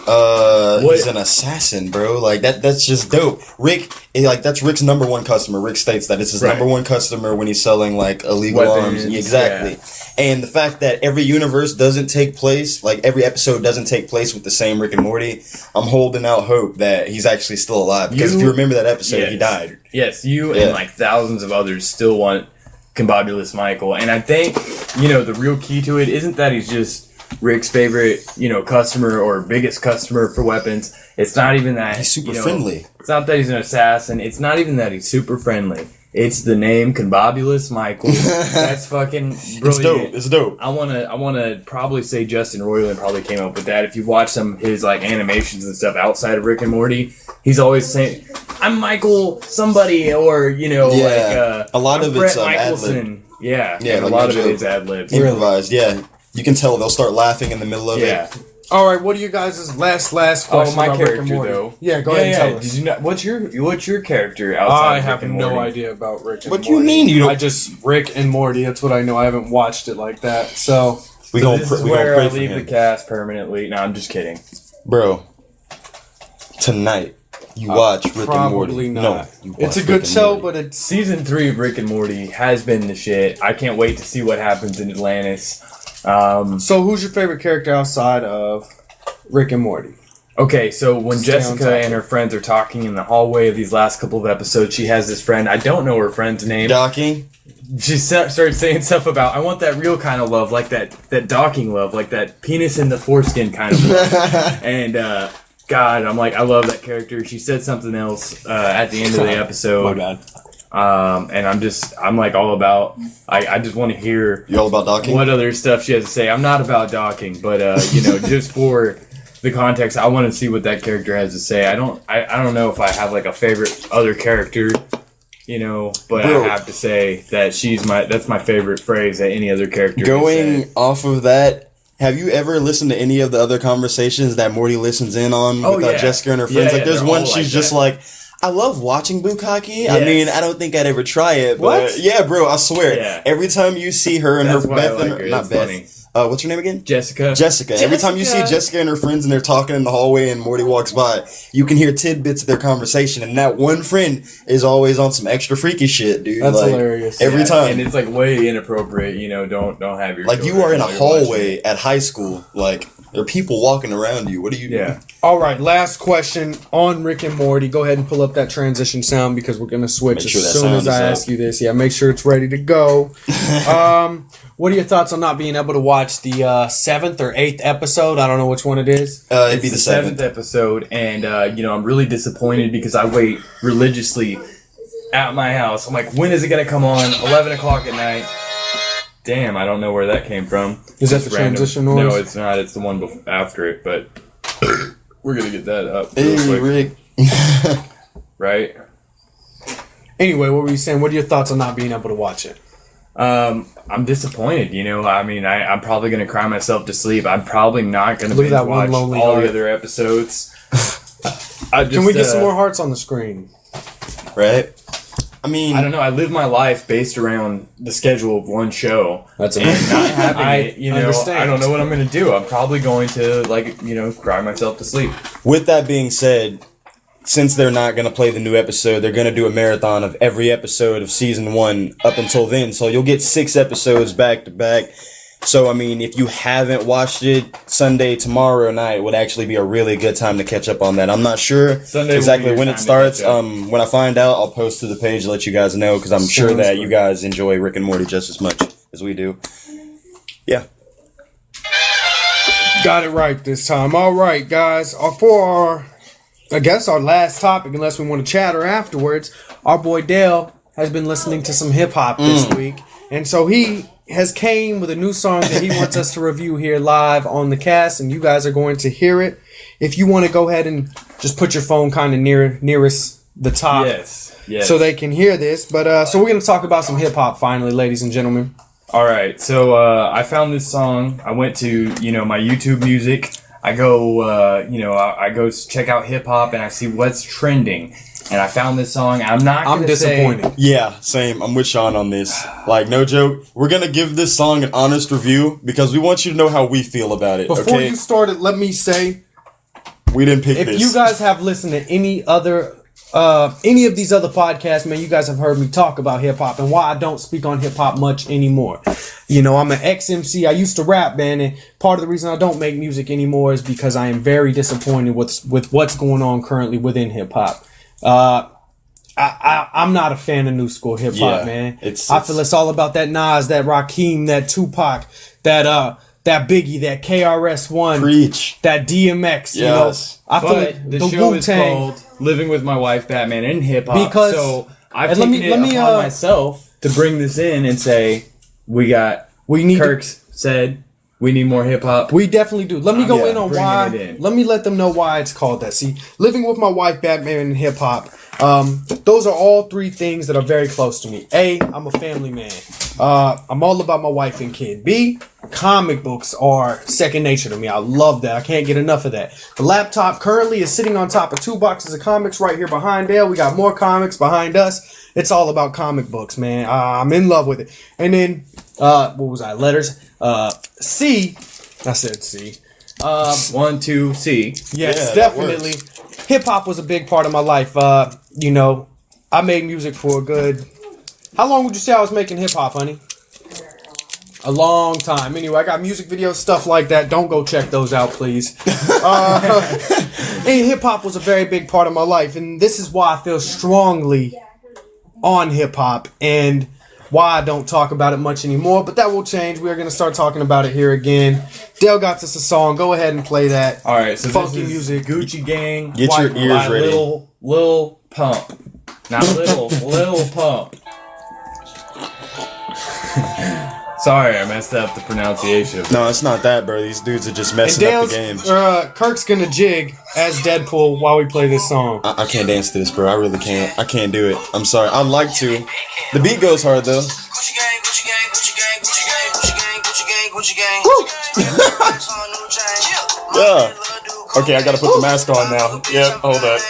He's an assassin, bro. That's just dope. Rick, that's Rick's number one customer. Rick states that it's his number one customer when he's selling illegal weapons, arms. Exactly. Yeah. And the fact that every universe doesn't take place, every episode doesn't take place with the same Rick and Morty, I'm holding out hope that he's actually still alive. Because if you remember that episode, he died. Yes, you and thousands of others still want Combobulous Michael. And I think, the real key to it isn't that he's just Rick's favorite, customer or biggest customer for weapons. It's not even that he's super friendly. It's not that he's an assassin. It's not even that he's super friendly. It's the name Combobulus Michael. That's fucking brilliant. It's dope. I wanna probably say Justin Roiland probably came up with that. If you watch some of his like animations and stuff outside of Rick and Morty, he's always saying, "I'm Michael somebody," or a lot of it's Michelson. Yeah, Yeah, and like a lot no of joke. it is ad libs. Improvised. Yeah, you can tell they'll start laughing in the middle of Yeah. it. All right, what are you guys' last question my about Rick and character Morty? though. Yeah, go ahead and tell us. Did you not, what's your character outside I of have Rick and no Morty? idea about Rick and What Morty. do you mean you don't- I just Rick and Morty. That's what I know. I haven't watched it like that. So We So gonna this pr- is we gonna where pray I for leave the him, cast permanently. No, I'm just kidding. bro. Tonight you watch Rick and probably Morty. not. No, you It's a watch good Rick and show, Morty. but it's Season 3 of Rick and Morty has been the shit. I can't wait to see what happens in Atlantis. so. Who's your favorite character outside of Rick and Morty? Okay, so when Stay on Jessica topic. and her friends are talking in the hallway of these last couple of episodes, she has this friend. I don't know her friend's name. Docking. She started saying stuff about, I want that real kind of love, like that docking love, like that penis in the foreskin kind of love. And, God, I'm like, I love that character. She said something else at the end of the episode. My bad. And I'm like all about, I just want to hear You all about docking? what other stuff she has to say. I'm not about docking, but, just for the context, I want to see what that character has to say. I don't know if I have like a favorite other character, but Bro. I have to say that that's my favorite phrase that any other character Going can say. off of that, have you ever listened to any of the other conversations that Morty listens in on Oh, with yeah. Jessica and her Yeah, friends? Like, yeah, there's they're one all she's like just that. like, I love watching Bukkake. I Yes. mean, I don't think I'd ever try it, but What? yeah, bro, I swear. Yeah. Every time you see her and That's her why I Beth like and her. not It's Beth. funny. What's her name again? Jessica. Jessica. Every time you see Jessica. Jessica and her friends and they're talking in the hallway and Morty walks by, you can hear tidbits of their conversation, and that one friend is always on some extra freaky shit, dude. That's like, hilarious. Every Yeah, time. and it's like way inappropriate. Don't have your Like, you children are in a while you're watching hallway it. at high school. Like, there are people walking around you. What do you do? Yeah. All right, last question on Rick and Morty. Go ahead and pull up that transition sound because we're gonna switch Make sure as that soon as sound I is ask you this. Yeah, make sure it's ready to go. What are your thoughts on not being able to watch the 7th or 8th episode? I don't know which one it is. It'd It's be the the seventh seventh. episode, and I'm really disappointed because I wait religiously at my house. I'm like, when is it gonna come on? 11 o'clock at night. Damn, I don't know where that came from. Is that Just the transition noise? No, it's not. It's the one after it, but we're gonna get that up Hey, real quick, Rick. right? Anyway, what were you saying? What are your thoughts on not being able to watch it? I'm disappointed. I mean, I'm probably gonna cry myself to sleep. I'm probably not gonna Look at binge that one watch lonely all heart. the other episodes. Can we get some more hearts on the screen? Right? I mean, I don't know. I live my life based around the schedule of one show. That's and not having I it, understand. I don't know what I'm going to do. I'm probably going to, cry myself to sleep. with that being said, since they're not going to play the new episode, they're going to do a marathon of every episode of season 1 up until then. So you'll get 6 episodes back to back. So, I mean, if you haven't watched it, Sunday, tomorrow night would actually be a really good time to catch up on that. I'm not sure Sunday will exactly be your when time it to starts. catch up. When I find out, I'll post to the page to let you guys know because I'm sure Sounds that good. you guys enjoy Rick and Morty just as much as we do. Yeah. Got it right this time. All right, guys. For our last topic, unless we want to chatter afterwards, our boy Dale has been listening to some hip hop this week, and so he has came with a new song that he wants us to review here live on the cast, and you guys are going to hear it. If you want to go ahead and just put your phone kind of nearest the top, Yes. so they can hear this. But so we're going to talk about some hip hop finally, ladies and gentlemen. All right. So I found this song. I went to, my YouTube music. I go, I go check out hip hop and I see what's trending. And I found this song. I'm disappointed. Yeah, same. I'm with Sean on this. Like, no joke. We're going to give this song an honest review because we want you to know how we feel about it. Before okay? you started, let me say, We didn't pick if this. you guys have listened to any of these other podcasts, man, you guys have heard me talk about hip hop and why I don't speak on hip hop much anymore. I'm an ex-MC. I used to rap, man, and part of the reason I don't make music anymore is because I am very disappointed with what's going on currently within hip hop. I'm not a fan of new school hip hop, Yeah, man. it's- I feel it's all about that Nas, that Rakim, that Tupac, that that Biggie, that KRS-One, Preach. that DMX. Yes. You know, I feel But like the the show is Wu-Tang. called "Living with My Wife, Batman in Hip Hop." Because- so I've and taken let me, upon myself to bring this in and say we need to- Kirk's said we need more hip hop. We definitely do. Let me go Yeah, in on bringing why. it in. Let me let them know why it's called that. See, living with my wife, Batman, and hip hop. Those are all three things that are very close to me. A, I'm a family man. I'm all about my wife and kid. B, comic books are second nature to me. I love that. I can't get enough of that. The laptop currently is sitting on top of 2 boxes of comics right here behind Dale. We got more comics behind us. It's all about comic books, man. I'm in love with it. And then, what was I? Letters. C. I said C. 1, 2, C. Yes, Yeah, that definitely. Hip hop was a big part of my life. You know, I made music for a good. How long would you say I was making hip hop, honey? A long time. Anyway, I got music videos, stuff like that. Don't go check those out, please. And hip hop was a very big part of my life, and this is why I feel strongly on hip hop and why I don't talk about it much anymore. But that will change. We are going to start talking about it here again. Dale got us a song. Go ahead and play that. All right, so Funky this is music. Gucci Gang. Get your by ears ready. Lil Pump, not Lil Pump. Sorry, I messed up the pronunciation. No, it's not that, bro. These dudes are just And messing up Dale's, the game. Kirk's gonna jig as Deadpool while we play this song. I can't dance to this, bro. I really can't. I can't do it. I'm sorry. I'd like to. The beat goes hard, though. Gucci gang, Gucci gang, Gucci gang, Gucci gang, Gucci gang, Gucci gang, Gucci gang, Gucci gang. Yeah. Okay, I gotta put the mask on now. Yep, hold up.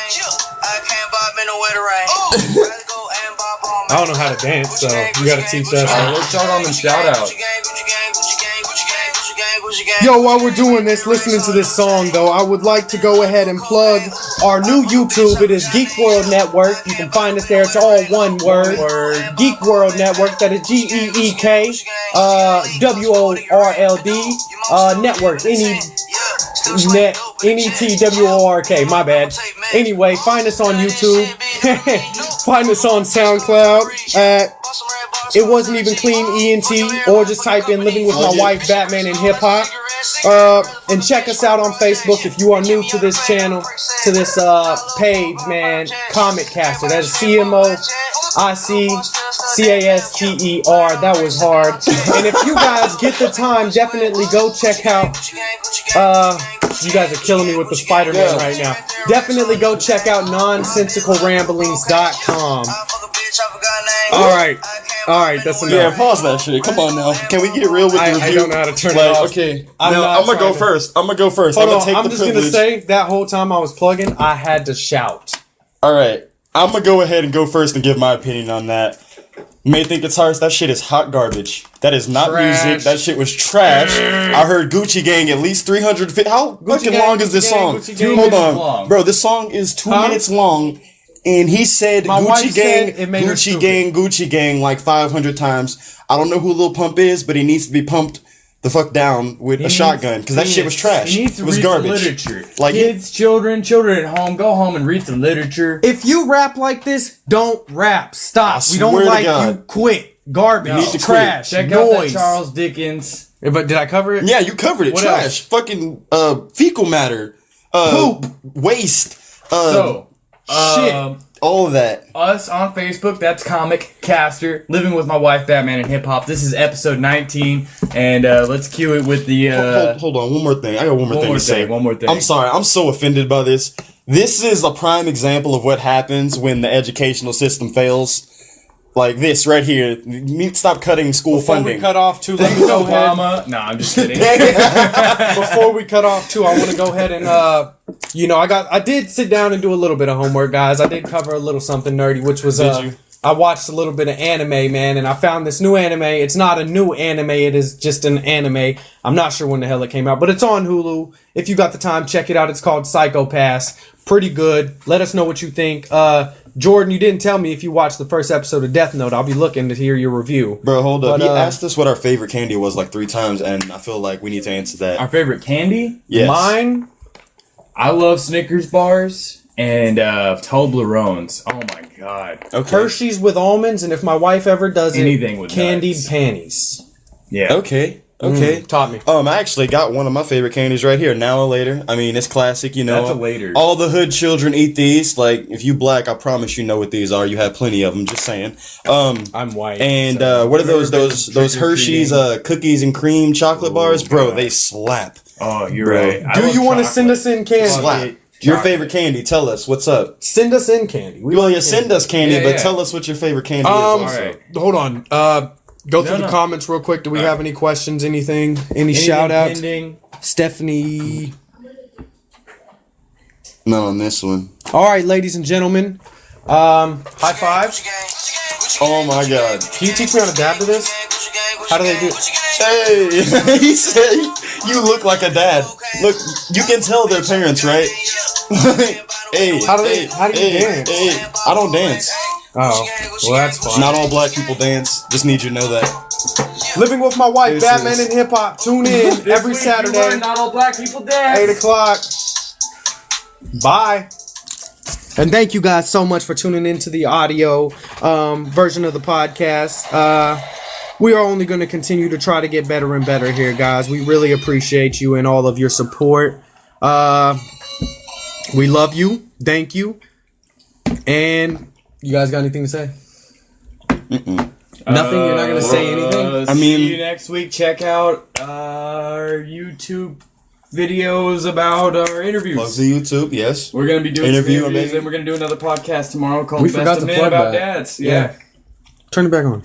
I don't know how to dance, so you gotta teach us. Let's start on the shout out. Yo, while we're doing this, listening to this song, though, I would like to go ahead and plug our new YouTube. It is Geek World Network. You can find us there. It's all one word. Geek World Network. That is GEEK WORLD Network. NETWORK. My bad. Anyway, find us on YouTube. Find us on SoundCloud at It Wasn't Even Clean ENT, or just type in Living with My Wife, Batman, and Hip Hop. And check us out on Facebook if you are new to this channel, to this page, man. Comic Caster. That is CMOICCASTER. That was hard. And if you guys get the time, definitely go check out. You guys are killing me with the Spider-Man right now. Definitely go check out nonsensicalramblings.com. Alright, that's enough. Yeah, pause that shit. Come on now. Can we get real with the review? I don't know how to turn it off. Okay, I'm now not I'm gonna go trying to- first. I'm gonna Hold I'm on, gonna take I'm the just privilege. gonna say that whole time I was plugging, I had to shout. All right, I'm gonna go ahead and go first and give my opinion on that. You may think it's harsh. That shit is hot garbage. That is not Trash. music. That shit was trash. I heard Gucci Gang at least 350. How fucking Gang, long is this Gucci Gang, song? Gucci Gang. 2 Hold minutes on, long. bro. This song is 2 Huh? minutes long, and he said My Gucci wife Gang, said it made her Gucci stupid. Gang, Gucci Gang like 500 times. I don't know who Lil Pump is, but he needs to be pumped the fuck down with a shotgun because that shit was trash. He needs to It was read garbage. the literature. Like Kids, children at home, go home and read some literature. If you rap like this, don't rap. Stop. I We don't swear to like God. you. Quit. Garbage. You need to quit. Trash. Check out that noise. Charles Dickens. But did I cover it? Yeah, you covered it. What Trash. else? Fucking fecal matter. Poop. Waste. So, Shit. All of that. us on Facebook, that's Comic Caster, Living with My Wife, Batman, and Hip Hop. This is episode 19, and let's cue it with the... Hold on, one more thing. I got one more thing to say. One more thing. I'm sorry, I'm so offended by this. This is a prime example of what happens when the educational system fails. Like this right here. You need to stop cutting school Before funding. we cut off too, let me go ahead. Obama. No, I'm just kidding. Before we cut off too, I want to go ahead and I did sit down and do a little bit of homework, guys. I did cover a little something nerdy, which was Did you? I watched a little bit of anime, man, and I found this new anime. It's not a new anime, it is just an anime. I'm not sure when the hell it came out, but it's on Hulu. If you got the time, check it out. It's called Psycho Pass. Pretty good. Let us know what you think. Jordan, you didn't tell me if you watched the first episode of Death Note. I'll be looking to hear your review. Bro, hold up. But, He asked us what our favorite candy was like 3 times, and I feel like we need to answer that. Our favorite candy? Yes. Mine, I love Snickers bars and Toblerones. Oh my god. Okay. Hershey's with almonds, and if my wife ever does Anything it, with candied nuts. panties. Yeah. Okay. Okay. Taught me. I actually got one of my favorite candies right here. Now or later. I mean, it's classic, you know. That's a later. All the hood children eat these. Like, if you black, I promise you know what these are. You have plenty of them. Just saying. I'm white. And so. what are those Hershey's cookies and cream chocolate bars, bro? God. They slap. Oh, you're Bro. right. I Do love you want to chocolate. send us in candy? Slap. Your favorite candy? Tell us what's up. Send us in candy. We Well, like you send us candy, Yeah, but yeah. tell us what your favorite candy is. All Also. right. Hold on. Go through the no. comments real quick. Do we have any questions? Anything? Any Anything shout outs? pending? Stephanie. Not on this one. All right, ladies and gentlemen. High five. Oh my God. Can you teach me how to dab to this? How do they do it? Hey, he said you look like a dad. Look, you can tell they're parents, right? Hey, How do you dance? Hey, I don't dance. Oh, well, that's fine. Not all black people dance. Just need you to know that. Living with my wife, This Batman is- and Hip Hop. Tune in every Saturday, Not all black people dance. 8 o'clock. Bye. And thank you guys so much for tuning into the audio version of the podcast. We are only going to continue to try to get better and better here, guys. We really appreciate you and all of your support. We love you. Thank you. And you guys got anything to say? Nothing? You're not going to say anything? I mean- see you next week. Check out our YouTube videos about our interviews. Plug the YouTube, yes. We're gonna be doing Interview, some interviews, maybe. and we're gonna do another podcast tomorrow called We Best forgot of to Men plug About that. Dads. Yeah. Yeah. Turn it back on.